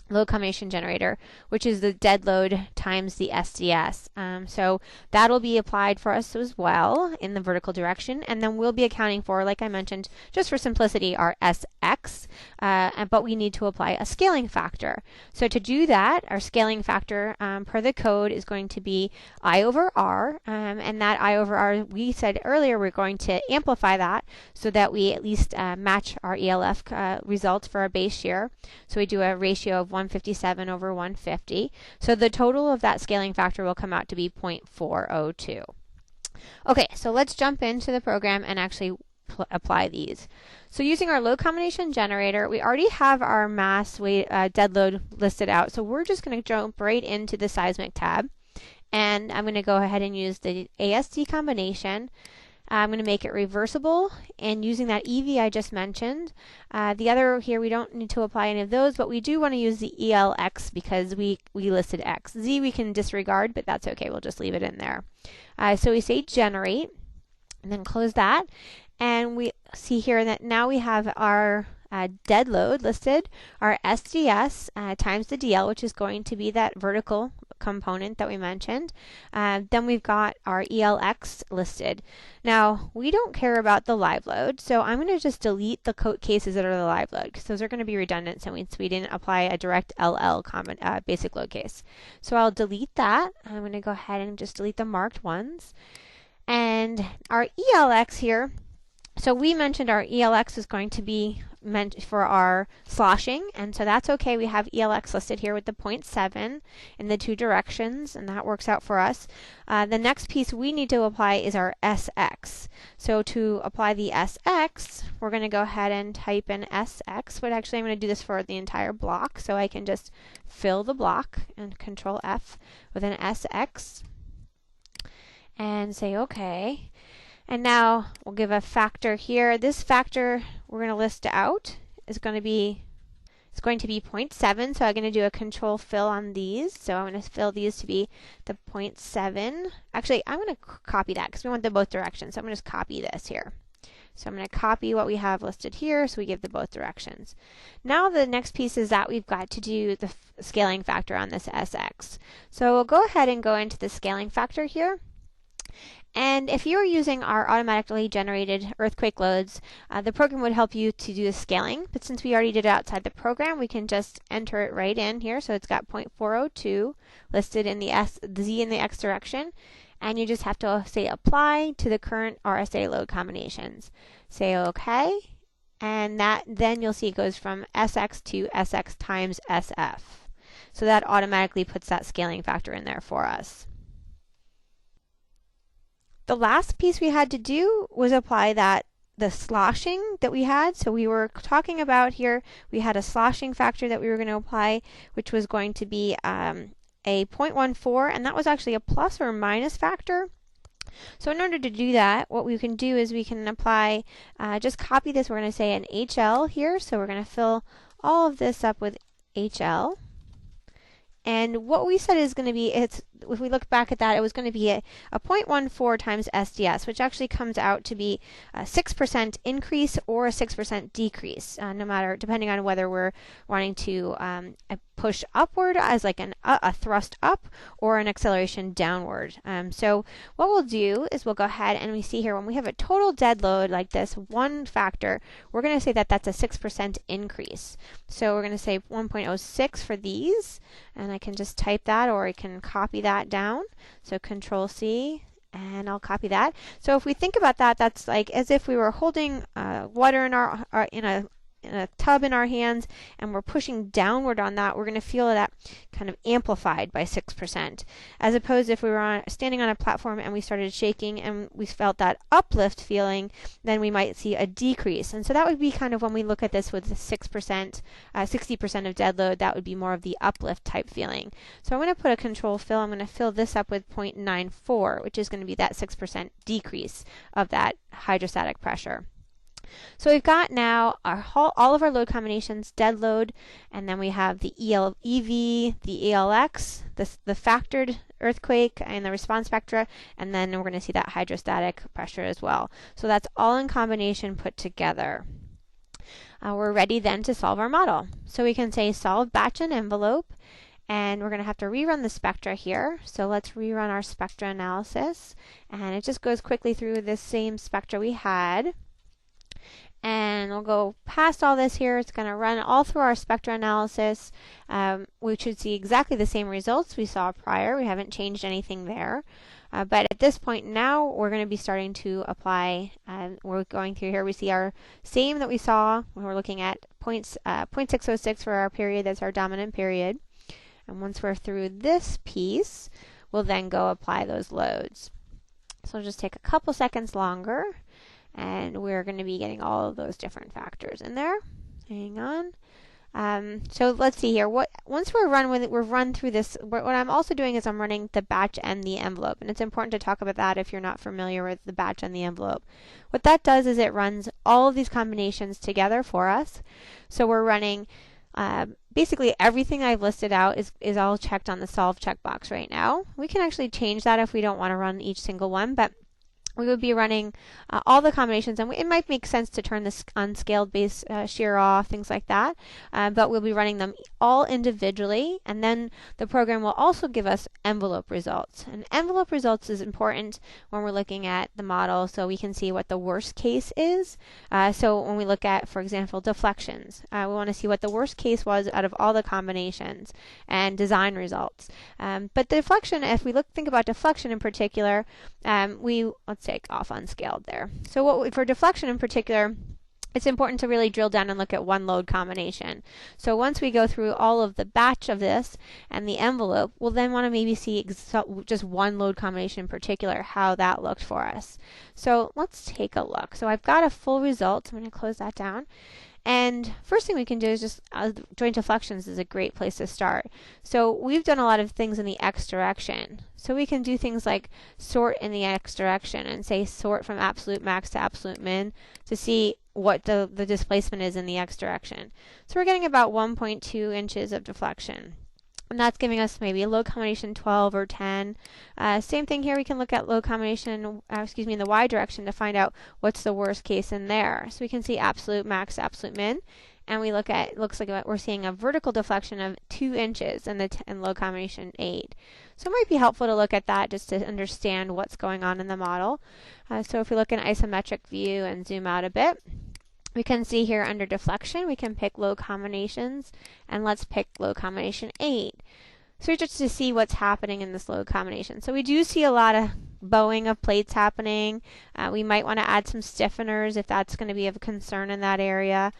load combination generator, which is the dead load times the SDS. So that'll be applied for us as well in the vertical direction, and then we'll be accounting for, like I mentioned, just for simplicity, our SX, but we need to apply a scaling factor. So to do that, our scaling factor per the code is going to be I over R, and that I over R, we said earlier, we're going to amplify that so that we at least match our ELF results for our base shear. So we do a ratio of 157 over 150. So the total of that scaling factor will come out to be 0.402. Okay, so let's jump into the program and actually apply these. So using our load combination generator, we already have our mass weight dead load listed out. So we're just going to jump right into the seismic tab. And I'm going to go ahead and use the ASD combination. I'm going to make it reversible, and using that EV I just mentioned. The other here, we don't need to apply any of those, but we do want to use the ELX because we listed X. Z we can disregard, but that's okay. We'll just leave it in there. So we say generate, and then close that. And we see here that now we have our dead load listed, our SDS times the DL, which is going to be that vertical component that we mentioned. Then we've got our ELX listed. Now, we don't care about the live load, so I'm going to just delete the cases that are the live load, because those are going to be redundant since we didn't apply a direct LL basic load case. So I'll delete that. I'm going to go ahead and just delete the marked ones. And our ELX here, So we mentioned our ELX is going to be meant for our sloshing, and so that's okay. We have ELX listed here with the 0.7 in the two directions, and that works out for us. The next piece we need to apply is our SX. So to apply the SX, we're going to go ahead and type in SX, but actually I'm going to do this for the entire block, so I can just fill the block and Control F with an SX and say OK. And now we'll give a factor here. This factor we're going to list out is going to be 0.7. So I'm going to do a control fill on these. So I'm going to fill these to be the 0.7. Actually, I'm going to copy that because we want them both directions. So I'm going to just copy this here. So I'm going to copy what we have listed here, so we give the both directions. Now the next piece is that we've got to do the scaling factor on this SX. So we'll go ahead and go into the scaling factor here. And if you were using our automatically generated earthquake loads, the program would help you to do the scaling. But since we already did it outside the program, we can just enter it right in here. So it's got 0.402 listed in the Z in the X direction. And you just have to say apply to the current RSA load combinations. Say OK. And then you'll see it goes from SX to SX times SF. So that automatically puts that scaling factor in there for us. The last piece we had to do was apply the sloshing that we had. So we were talking about here, we had a sloshing factor that we were going to apply, which was going to be a 0.14, and that was actually a plus or minus factor. So in order to do that, what we can do is we can apply, just copy this, we're going to say an HL here. So we're going to fill all of this up with HL. And what we said is going to be, if we look back at that, it was going to be a 0.14 times SDS, which actually comes out to be a 6% increase or a 6% decrease, no matter, depending on whether we're wanting to push upward as like a thrust up or an acceleration downward. So what we'll do is we'll go ahead and we see here when we have a total dead load like this, one factor, we're going to say that that's a 6% increase. So we're going to say 1.06 for these, and I can just type that, or I can copy that down. So Control C, and I'll copy that. So if we think about that, that's like as if we were holding water in a tub in our hands, and we're pushing downward on that. We're going to feel that kind of amplified by 6%, as opposed if we were standing on a platform and we started shaking and we felt that uplift feeling, then we might see a decrease. And so that would be kind of when we look at this with the 6%, 60% of dead load, that would be more of the uplift type feeling. So I'm going to put a control fill. I'm going to fill this up with 0.94, which is going to be that 6% decrease of that hydrostatic pressure. So we've got now all of our load combinations, dead load, and then we have the EV, the ELX, the factored earthquake, and the response spectra, and then we're going to see that hydrostatic pressure as well. So that's all in combination put together. We're ready then to solve our model. So we can say solve batch and envelope, and we're going to have to rerun the spectra here. So let's rerun our spectra analysis, and it just goes quickly through this same spectra we had. And we'll go past all this here. It's going to run all through our spectra analysis. We should see exactly the same results we saw prior. We haven't changed anything there. But at this point now, we're going to be starting to apply. We're going through here. We see our same that we saw when we're looking at 0.606 for our period. That's our dominant period. And once we're through this piece, we'll then go apply those loads. So it'll just take a couple seconds longer. And we're going to be getting all of those different factors in there. Hang on. So let's see here. Once we're run through this, what I'm also doing is I'm running the batch and the envelope. And it's important to talk about that if you're not familiar with the batch and the envelope. What that does is it runs all of these combinations together for us. So we're running basically everything I've listed out is all checked on the solve checkbox right now. We can actually change that if we don't want to run each single one, but we would be running all the combinations, and it might make sense to turn this unscaled base shear off, things like that, but we'll be running them all individually, and then the program will also give us envelope results. And envelope results is important when we're looking at the model, so we can see what the worst case is. So when we look at, for example, deflections, we want to see what the worst case was out of all the combinations and design results. But the deflection, if we think about deflection in particular, let's take off unscaled there. So for deflection in particular, it's important to really drill down and look at one load combination. So once we go through all of the batch of this and the envelope, we'll then want to maybe see just one load combination in particular, how that looked for us. So let's take a look. So I've got a full result. I'm going to close that down. And first thing we can do is just joint deflections is a great place to start. So we've done a lot of things in the x direction. So we can do things like sort in the x direction and say sort from absolute max to absolute min to see what the displacement is in the x direction. So we're getting about 1.2 inches of deflection. And that's giving us maybe a load combination 12 or 10. Same thing here, we can look at load combination, in the y direction to find out what's the worst case in there. So we can see absolute max, absolute min, and we look at, looks like we're seeing a vertical deflection of 2 inches in load combination 8. So it might be helpful to look at that just to understand what's going on in the model. So if we look in isometric view and zoom out a bit, we can see here under deflection, we can pick load combinations, and let's pick load combination 8. So just to see what's happening in this load combination. So we do see a lot of bowing of plates happening. We might want to add some stiffeners if that's going to be of concern in that area.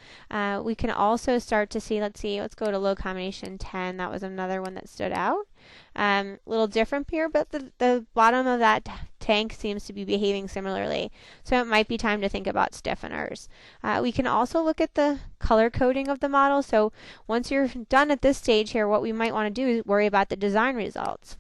We can also start to see, let's go to load combination 10. That was another one that stood out. A little different here, but the bottom of that tank seems to be behaving similarly. So it might be time to think about stiffeners. We can also look at the color coding of the model. So once you're done at this stage here, what we might want to do is worry about the design results.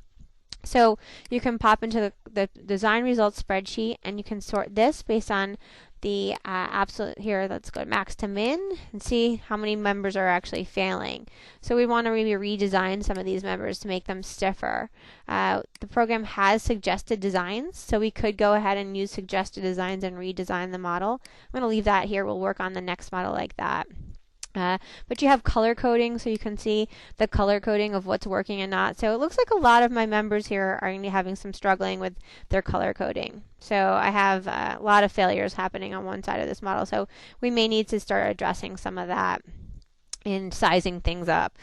So you can pop into the design results spreadsheet and you can sort this based on the absolute here. Let's go max to min and see how many members are actually failing. So we want to maybe redesign some of these members to make them stiffer. The program has suggested designs, so we could go ahead and use suggested designs and redesign the model. I'm going to leave that here. We'll work on the next model like that. But you have color coding, so you can see the color coding of what's working and not. So it looks like a lot of my members here are going to be having some struggling with their color coding. So I have a lot of failures happening on one side of this model, so we may need to start addressing some of that and sizing things up.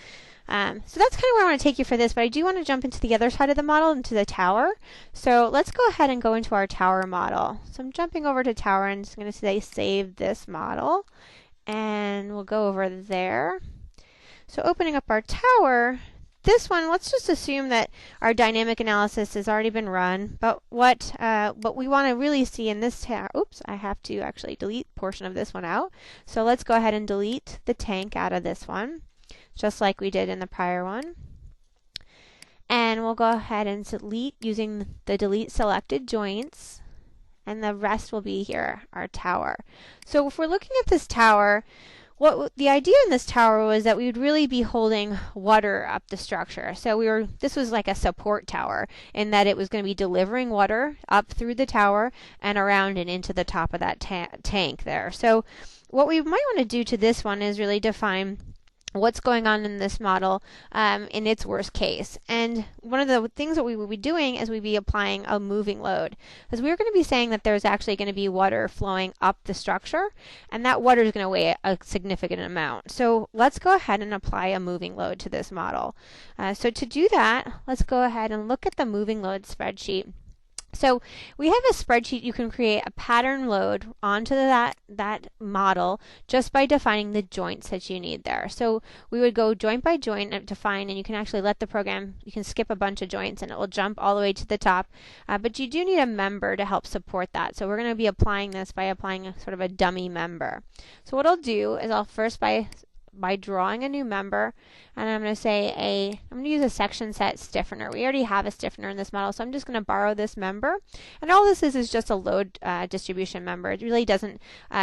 So that's kind of where I want to take you for this, but I do want to jump into the other side of the model, into the tower. So let's go ahead and go into our tower model. So I'm jumping over to tower and just going to say save this model. And we'll go over there. So opening up our tower, this one, let's just assume that our dynamic analysis has already been run, but what we want to really see in this tower, oops, I have to actually delete a portion of this one out. So let's go ahead and delete the tank out of this one, just like we did in the prior one. And we'll go ahead and delete using the delete selected joints. And the rest will be here, our tower. So if we're looking at this tower, what the idea in this tower was that we would really be holding water up the structure. So this was like a support tower in that it was going to be delivering water up through the tower and around and into the top of that tank there. So what we might want to do to this one is really define what's going on in this model in its worst case. And one of the things that we will be doing is we'd be applying a moving load, because we're going to be saying that there's actually going to be water flowing up the structure, and that water is going to weigh a significant amount. So let's go ahead and apply a moving load to this model. So to do that, let's go ahead and look at the moving load spreadsheet. So we have a spreadsheet. You can create a pattern load onto that model just by defining the joints that you need there. So we would go joint by joint and define, and you can actually let the program, you can skip a bunch of joints and it will jump all the way to the top. But you do need a member to help support that. So we're going to be applying this by applying a sort of a dummy member. So what I'll do is I'll first by drawing a new member, and I'm going to say I'm going to use a section set stiffener. We already have a stiffener in this model, so I'm just going to borrow this member. And all this is just a load distribution member. It really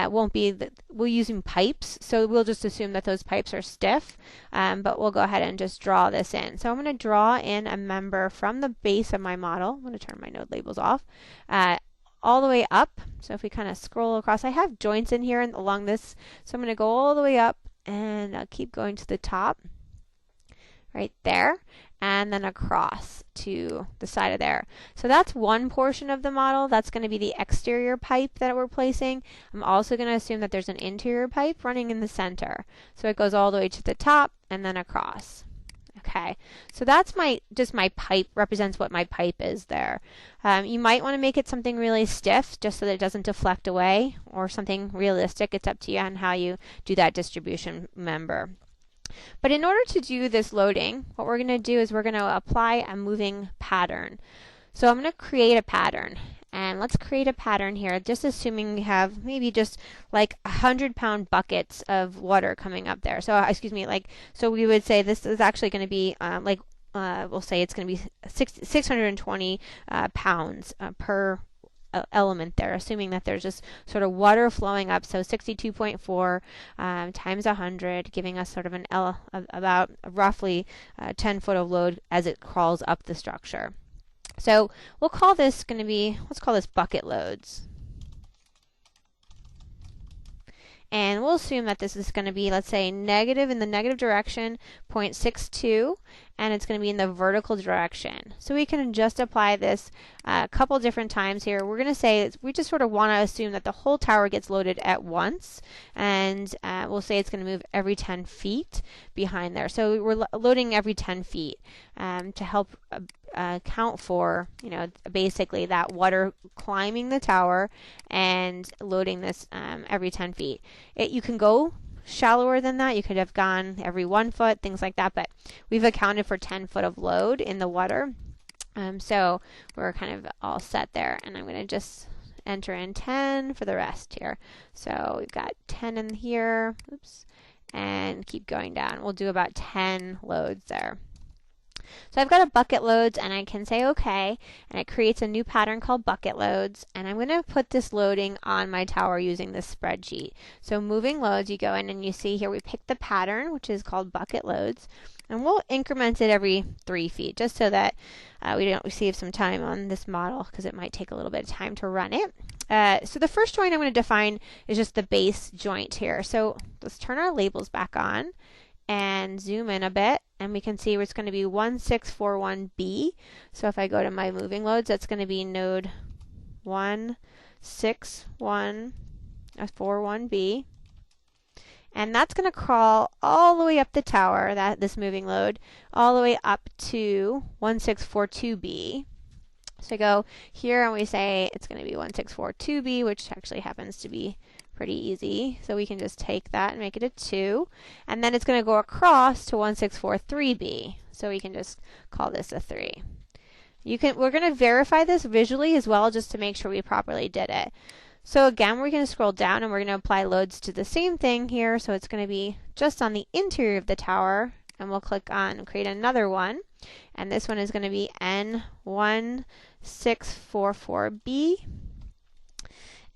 won't be, we're using pipes, so we'll just assume that those pipes are stiff, but we'll go ahead and just draw this in. So I'm going to draw in a member from the base of my model. I'm going to turn my node labels off. All the way up. So if we kind of scroll across, I have joints in here and along this, so I'm going to go all the way up, and I'll keep going to the top right there, and then across to the side of there. So that's one portion of the model. That's going to be the exterior pipe that we're placing. I'm also going to assume that there's an interior pipe running in the center. So it goes all the way to the top and then across. I Okay, so that's just my pipe, represents what my pipe is there. You might want to make it something really stiff just so that it doesn't deflect away, or something realistic. It's up to you on how you do that distribution member. But in order to do this loading, what we're going to do is we're going to apply a moving pattern. So I'm going to create a pattern. And let's create a pattern here, just assuming we have maybe just like 100-pound buckets of water coming up there. So, excuse me, so we would say this is actually going to be we'll say it's going to be 620 pounds per element there, assuming that there's just sort of water flowing up. So 62.4 times 100, giving us sort of about roughly 10 foot of load as it crawls up the structure. So we'll call this going to be, let's call this bucket loads. And we'll assume that this is going to be, let's say, negative in the negative direction, 0.62, and it's going to be in the vertical direction. So we can just apply this a couple different times here. We're going to say we just sort of want to assume that the whole tower gets loaded at once, and we'll say it's going to move every 10 feet behind there. So we're loading every 10 feet to help account for, basically that water climbing the tower and loading this every 10 feet. You can go shallower than that. You could have gone every 1 foot, things like that, but we've accounted for 10 foot of load in the water. So we're kind of all set there, and I'm going to just enter in 10 for the rest here. So we've got 10 in here, oops, and keep going down. We'll do about 10 loads there. So I've got a bucket loads, and I can say OK, and it creates a new pattern called bucket loads, and I'm going to put this loading on my tower using this spreadsheet. So moving loads, you go in and you see here we pick the pattern, which is called bucket loads, and we'll increment it every 3 feet just so that we save some time on this model, because it might take a little bit of time to run it. So the first joint I'm going to define is just the base joint here. So let's turn our labels back on and zoom in a bit, and we can see it's going to be 1641B. So if I go to my moving loads, that's going to be node 164141B. And that's going to crawl all the way up the tower, this moving load, all the way up to 1642B. So I go here and we say it's going to be 1642B, which actually happens to be pretty easy. So we can just take that and make it a 2. And then it's going to go across to 1643B. So we can just call this a 3. We're going to verify this visually as well, just to make sure we properly did it. So again, we're going to scroll down and we're going to apply loads to the same thing here. So it's going to be just on the interior of the tower, and we'll click on create another one. And this one is going to be N1644B.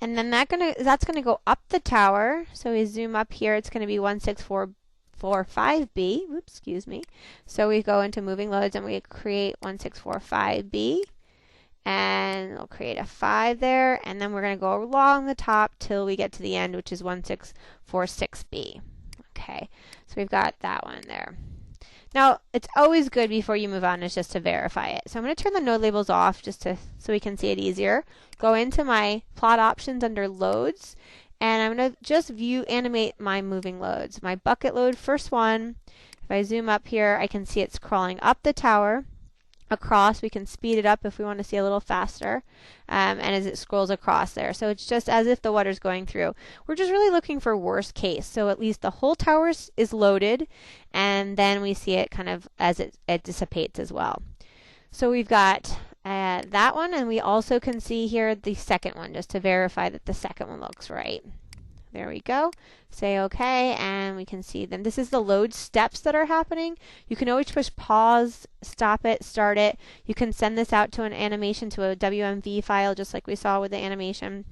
And then that's going to go up the tower. So we zoom up here, it's going to be 1645B. Oops, excuse me. So we go into moving loads and we create 1645B. And we'll create a 5 there. And then we're going to go along the top till we get to the end, which is 1646B. Okay, so we've got that one there. Now, it's always good before you move on is just to verify it. So I'm going to turn the node labels off just so we can see it easier. Go into my plot options under loads, and I'm going to just animate my moving loads. My bucket load, first one, if I zoom up here, I can see it's crawling up the tower. Across, we can speed it up if we want to see a little faster, and as it scrolls across there. So it's just as if the water's going through. We're just really looking for worst case. So at least the whole tower is loaded, and then we see it kind of as it dissipates as well. So we've got that one, and we also can see here the second one, just to verify that the second one looks right. There we go. Say OK, and we can see them. This is the load steps that are happening. You can always push pause, stop it, start it. You can send this out to an animation, to a WMV file, just like we saw with the animation.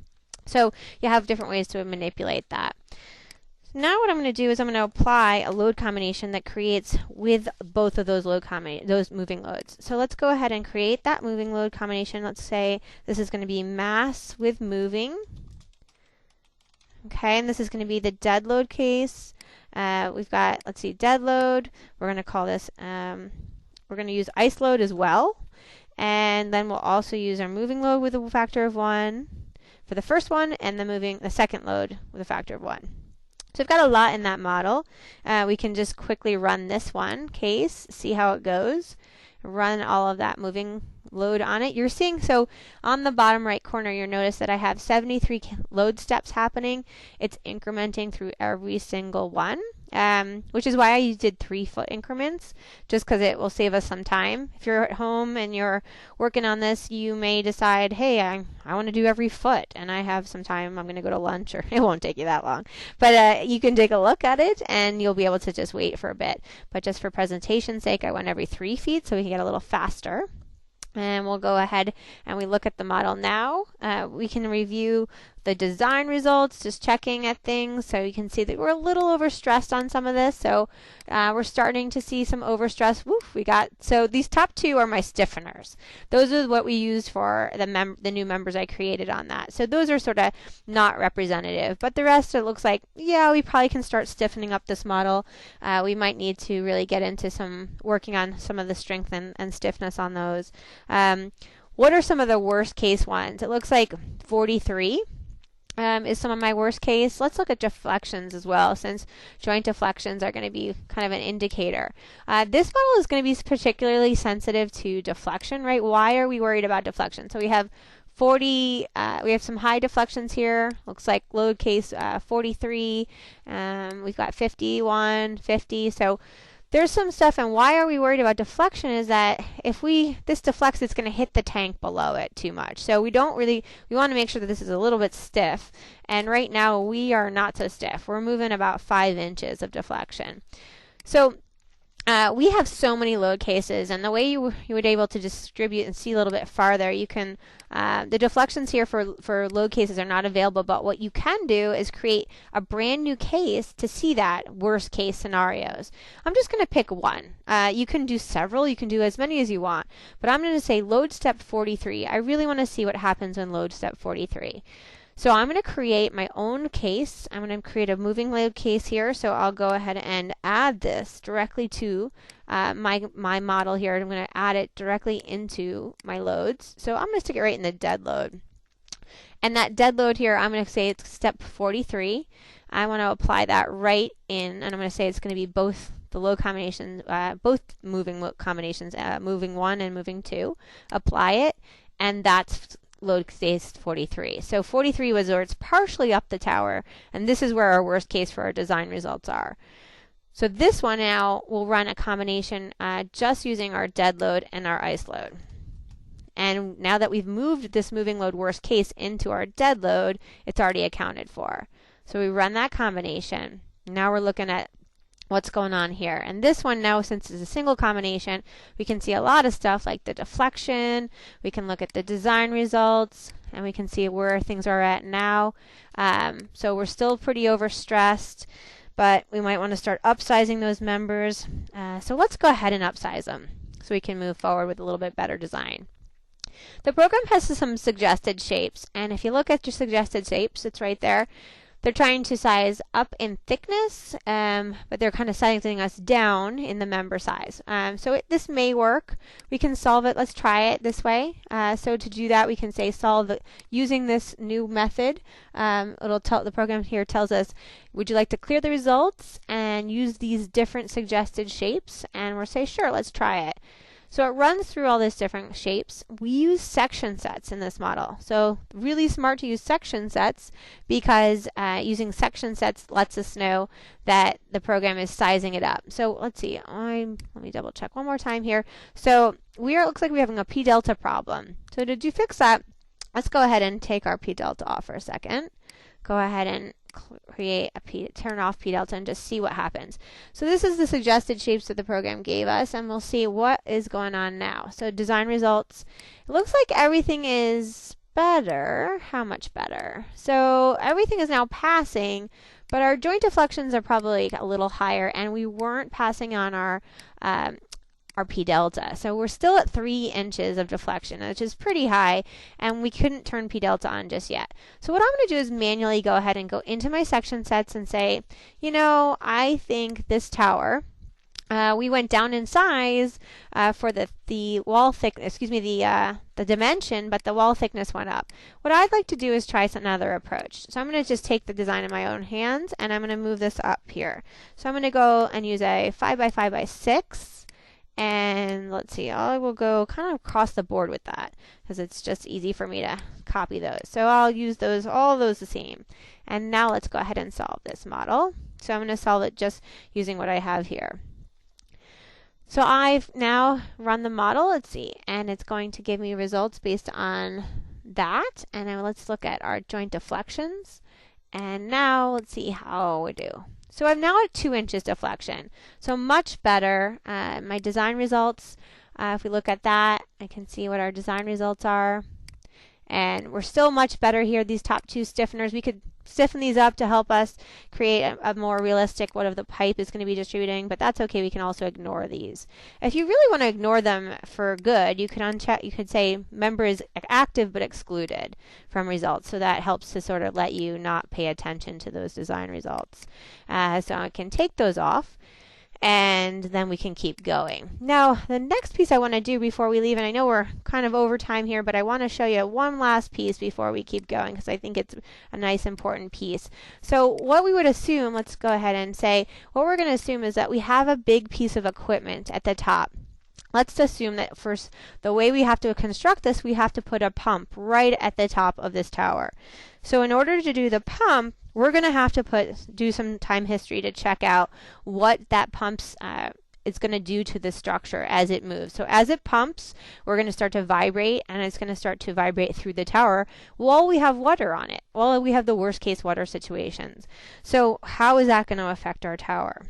So you have different ways to manipulate that. Now what I'm going to do is I'm going to apply a load combination that creates with both of those moving loads. So let's go ahead and create that moving load combination. Let's say this is going to be mass with moving. Okay, and this is going to be the dead load case. We've got, let's see, dead load. We're going to call this, we're going to use ice load as well. And then we'll also use our moving load with a factor of 1 for the first one, and the second load with a factor of 1. So we've got a lot in that model. We can just quickly run this one case, see how it goes, run all of that moving load on it. You're seeing, so on the bottom right corner, you'll notice that I have 73 load steps happening. It's incrementing through every single one, which is why I did 3-foot increments, just because it will save us some time. If you're at home and you're working on this, you may decide, hey, I want to do every foot, and I have some time, I'm going to go to lunch, or it won't take you that long. But you can take a look at it, and you'll be able to just wait for a bit. But just for presentation's sake, I went every 3 feet, so we can get a little faster. And we'll go ahead and we look at the model now. We can review the design results, just checking at things. So you can see that we're a little overstressed on some of this. So we're starting to see some overstress. Woof, so these top 2 are my stiffeners. Those are what we used for the new members I created on that. So those are sort of not representative. But the rest, it looks like, yeah, we probably can start stiffening up this model. We might need to really get into working on some of the strength and stiffness on those. What are some of the worst case ones? It looks like 43 is some of my worst case. Let's look at deflections as well, since joint deflections are going to be kind of an indicator. This model is going to be particularly sensitive to deflection, right? Why are we worried about deflection? So we have 40, we have some high deflections here. Looks like load case 43. We've got 51, 50. So there's some stuff, and why are we worried about deflection is that if this deflects, it's going to hit the tank below it too much. So we want to make sure that this is a little bit stiff, and right now we are not so stiff. We're moving about 5 inches of deflection. So we have so many load cases, and the way you would able to distribute and see a little bit farther, you can, the deflections here for load cases are not available, but what you can do is create a brand new case to see that worst case scenarios. I'm just going to pick one. You can do several, you can do as many as you want, but I'm going to say load step 43. I really want to see what happens when load step 43. So I'm going to create my own case. I'm going to create a moving load case here. So I'll go ahead and add this directly to my model here. I'm going to add it directly into my loads. So I'm going to stick it right in the dead load. And that dead load here, I'm going to say it's step 43. I want to apply that right in, and I'm going to say it's going to be both the load combinations, both moving load combinations, moving 1 and moving 2. Apply it, and that's load case 43. So 43 was where it's partially up the tower, and this is where our worst case for our design results are. So this one now will run a combination just using our dead load and our ice load. And now that we've moved this moving load worst case into our dead load, it's already accounted for. So we run that combination. Now we're looking at what's going on here. And this one now, since it's a single combination, we can see a lot of stuff like the deflection. We can look at the design results, and we can see where things are at now. So we're still pretty overstressed, but we might want to start upsizing those members. So let's go ahead and upsize them so we can move forward with a little bit better design. The program has some suggested shapes, and if you look at your suggested shapes, it's right there. They're trying to size up in thickness, but they're kind of sizing us down in the member size. So this may work. We can solve it. Let's try it this way. So to do that, we can say solve it using this new method. The program here tells us, would you like to clear the results and use these different suggested shapes? And we'll say, sure, let's try it. So it runs through all these different shapes. We use section sets in this model. So really smart to use section sets, because using section sets lets us know that the program is sizing it up. So let's see, let me double check one more time here. So it looks like we're having a P delta problem. So to fix that, let's go ahead and take our P delta off for a second. Go ahead and turn off P delta and just see what happens. So this is the suggested shapes that the program gave us, and we'll see what is going on now. So design results, it looks like everything is better. How much better? So everything is now passing, but our joint deflections are probably a little higher, and we weren't passing on our P delta. So we're still at 3 inches of deflection, which is pretty high, and we couldn't turn P delta on just yet. So what I'm going to do is manually go ahead and go into my section sets and say, I think this tower we went down in size for the wall thickness, the dimension, but the wall thickness went up. What I'd like to do is try another approach. So I'm going to just take the design in my own hands, and I'm going to move this up here. So I'm going to go and use a 5 by 5 by 6, and let's see, I will go kind of across the board with that because it's just easy for me to copy those. So I'll use those, all those the same. And now let's go ahead and solve this model. So I'm going to solve it just using what I have here. So I've now run the model, let's see, and it's going to give me results based on that. And now let's look at our joint deflections. And now let's see how we do. So I'm now at 2 inches deflection. So much better. My design results, if we look at that, I can see what our design results are. And we're still much better here. These top 2 stiffeners, we could stiffen these up to help us create a more realistic what of the pipe is going to be distributing, but that's okay. We can also ignore these. If you really want to ignore them for good, you could uncheck, you could say member is active but excluded from results. So that helps to sort of let you not pay attention to those design results. So I can take those off, and then we can keep going. Now, the next piece I want to do before we leave, and I know we're kind of over time here, but I want to show you one last piece before we keep going because I think it's a nice important piece. So what we would assume, let's go ahead and say, what we're going to assume is that we have a big piece of equipment at the top. Let's assume that first, the way we have to construct this, we have to put a pump right at the top of this tower. So in order to do the pump, we're going to have to do some time history to check out what that pump's is going to do to the structure as it moves. So as it pumps, we're going to start to vibrate, and it's going to start to vibrate through the tower while we have water on it, while we have the worst case water situations. So how is that going to affect our tower?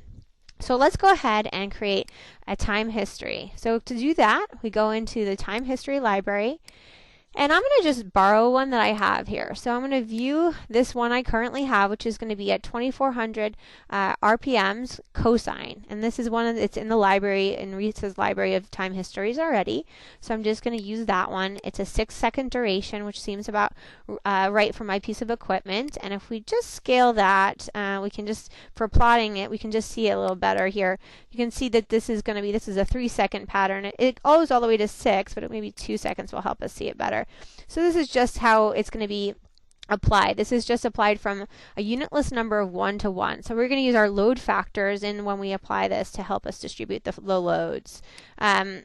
So let's go ahead and create a time history. So to do that, we go into the time history library, and I'm going to just borrow one that I have here. So I'm going to view this one I currently have, which is going to be at 2400 RPMs cosine. And this is it's in the library, in RISA's library of time histories already. So I'm just going to use that one. It's a 6-second duration, which seems about right for my piece of equipment. And if we just scale that, we can just, for plotting it, we can just see it a little better here. You can see that this is a 3-second pattern. It goes all the way to 6, but maybe 2 seconds will help us see it better. So this is just how it's going to be applied. This is just applied from a unitless number of 1 to 1. So we're going to use our load factors in when we apply this to help us distribute the loads.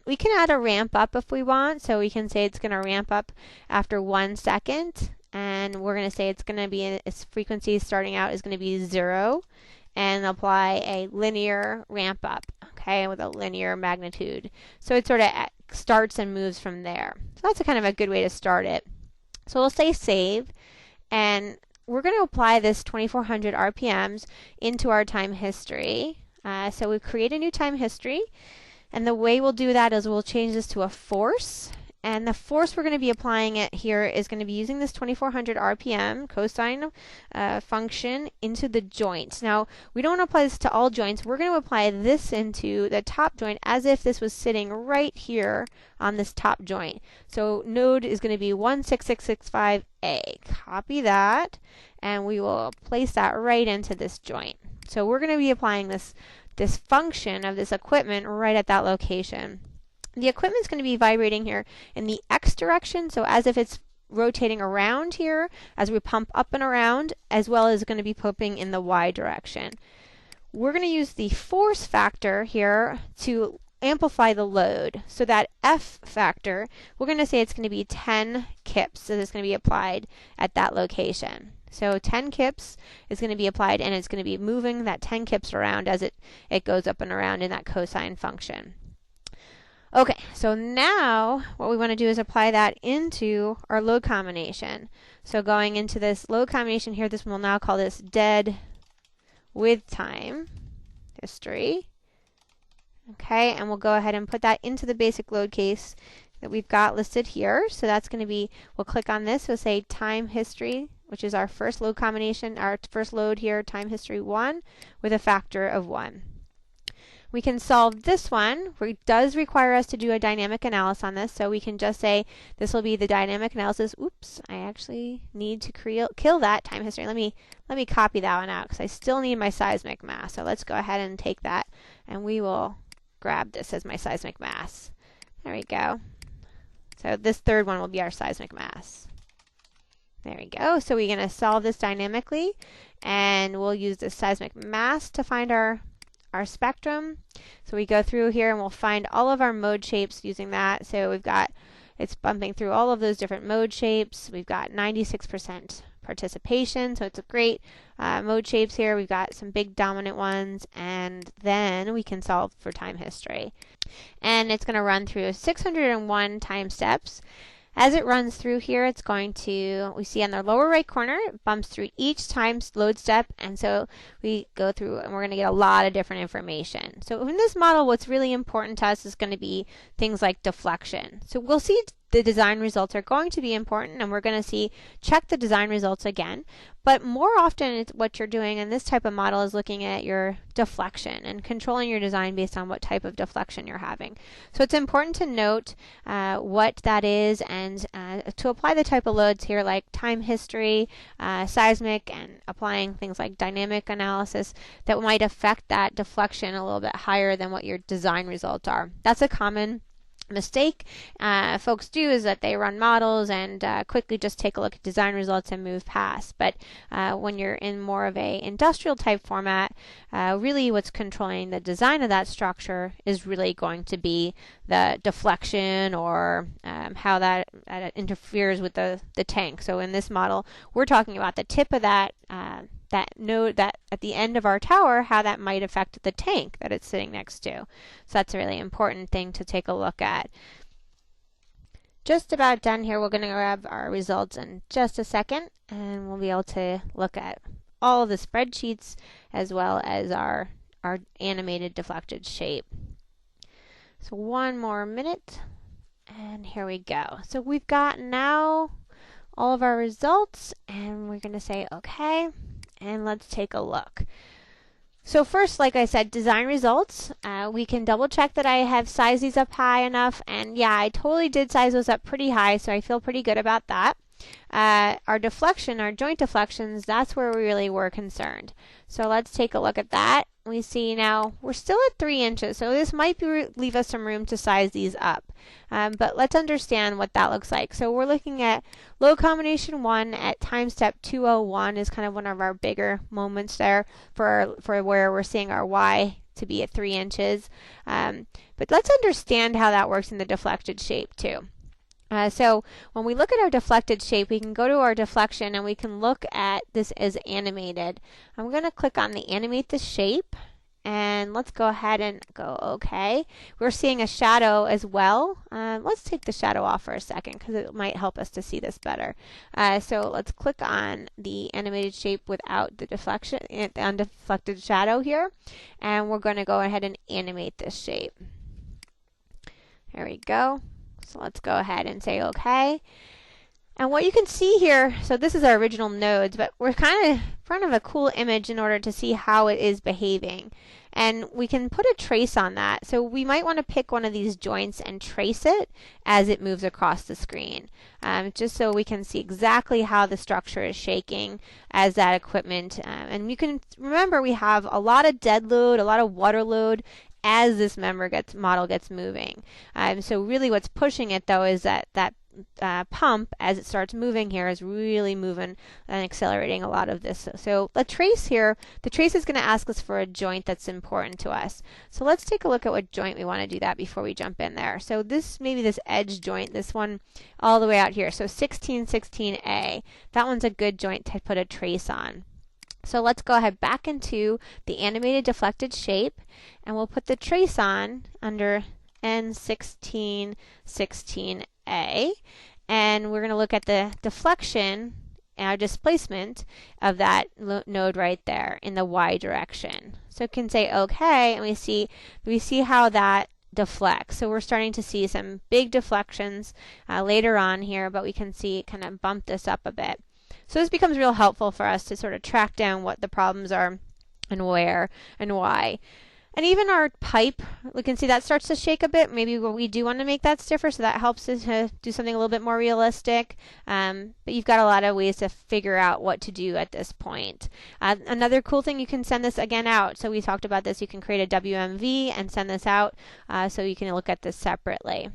We can add a ramp up if we want. So we can say it's going to ramp up after 1 second. And we're going to say it's going to be, its frequency starting out is going to be 0. And apply a linear ramp up, okay, with a linear magnitude. So it sort of starts and moves from there. So that's a kind of a good way to start it. So we'll say save, and we're going to apply this 2400 RPMs into our time history. So we create a new time history, and the way we'll do that is we'll change this to a force. And the force we're going to be applying it here is going to be using this 2400 RPM cosine function into the joint. Now, we don't want to apply this to all joints. We're going to apply this into the top joint as if this was sitting right here on this top joint. So node is going to be 16665A. Copy that, and we will place that right into this joint. So we're going to be applying this function of this equipment right at that location. The equipment is going to be vibrating here in the X direction, so as if it's rotating around here as we pump up and around, as well as going to be pumping in the Y direction. We're going to use the force factor here to amplify the load. So that F factor, we're going to say it's going to be 10 kips, so it's going to be applied at that location. So 10 kips is going to be applied, and it's going to be moving that 10 kips around as it goes up and around in that cosine function. Okay, so now what we want to do is apply that into our load combination. So going into this load combination here, this we'll now call this dead with time history. Okay, and we'll go ahead and put that into the basic load case that we've got listed here. So that's going to be, we'll click on this, we'll say time history, which is our first load combination, our first load here, time history 1, with a factor of 1. We can solve this one, where it does require us to do a dynamic analysis on this, so we can just say this will be the dynamic analysis. Oops, I actually need to kill that time history. Let me copy that one out because I still need my seismic mass. So let's go ahead and take that, and we will grab this as my seismic mass. There we go. So this third one will be our seismic mass. There we go. So we're going to solve this dynamically, and we'll use the seismic mass to find our spectrum. So we go through here and we'll find all of our mode shapes using that. So we've got, it's bumping through all of those different mode shapes. We've got 96% participation, so it's a great mode shapes here. We've got some big dominant ones, and then we can solve for time history. And it's going to run through 601 time steps. As it runs through here, it's going to, we see on the lower right corner, it bumps through each time load step, and so we go through and we're going to get a lot of different information. So in this model, what's really important to us is going to be things like deflection. So we'll see the design results are going to be important, and we're going to see check the design results again. But more often, it's what you're doing in this type of model is looking at your deflection and controlling your design based on what type of deflection you're having. So it's important to note what that is, and to apply the type of loads here like time history, seismic, and applying things like dynamic analysis that might affect that deflection a little bit higher than what your design results are. That's a common mistake folks do, is that they run models and quickly just take a look at design results and move past. But when you're in more of a industrial type format, really what's controlling the design of that structure is really going to be the deflection, or how that interferes with the tank. So in this model, we're talking about the tip of that that node that at the end of our tower, how that might affect the tank that it's sitting next to. So that's a really important thing to take a look at. Just about done here. We're going to grab our results in just a second, and we'll be able to look at all of the spreadsheets as well as our animated deflected shape. So one more minute, and here we go. So we've got now all of our results, and we're going to say okay. And let's take a look. So first, like I said, design results. We can double check that I have sized these up high enough, and yeah, I totally did size those up pretty high, so I feel pretty good about that. Our deflection, our joint deflections, that's where we really were concerned. So let's take a look at that. We see now we're still at 3 inches, so this might leave us some room to size these up. But let's understand what that looks like. So we're looking at load combination 1 at time step 201 is kind of one of our bigger moments there for where we're seeing our Y to be at 3 inches. But let's understand how that works in the deflected shape too. So when we look at our deflected shape, we can go to our deflection and we can look at this as animated. I'm going to click on the animate the shape, and let's go ahead and go OK. We're seeing a shadow as well. Let's take the shadow off for a second because it might help us to see this better. So let's click on the animated shape without the deflection, the undeflected shadow here, and we're going to go ahead and animate this shape. There we go. So let's go ahead and say OK. And what you can see here, so this is our original nodes, but we're kind of in front of a cool image in order to see how it is behaving. And we can put a trace on that. So we might want to pick one of these joints and trace it as it moves across the screen, just so we can see exactly how the structure is shaking as that equipment. And you can remember we have a lot of dead load, a lot of water load, as this model gets moving. So really what's pushing it though is that pump, as it starts moving here, is really moving and accelerating a lot of this. So a trace here, the trace is going to ask us for a joint that's important to us. So let's take a look at what joint we want to do that before we jump in there. So maybe this edge joint, this one all the way out here. So 1616A, that one's a good joint to put a trace on. So let's go ahead back into the animated deflected shape, and we'll put the trace on under N1616A, and we're going to look at the deflection and our displacement of that node right there in the Y direction. So we can say OK, and we see how that deflects. So we're starting to see some big deflections later on here, but we can see it kind of bump this up a bit. So this becomes real helpful for us to sort of track down what the problems are and where and why. And even our pipe, we can see that starts to shake a bit. Maybe we do want to make that stiffer, so that helps us to do something a little bit more realistic. But you've got a lot of ways to figure out what to do at this point. Another cool thing, you can send this again out. So we talked about this. You can create a WMV and send this out so you can look at this separately.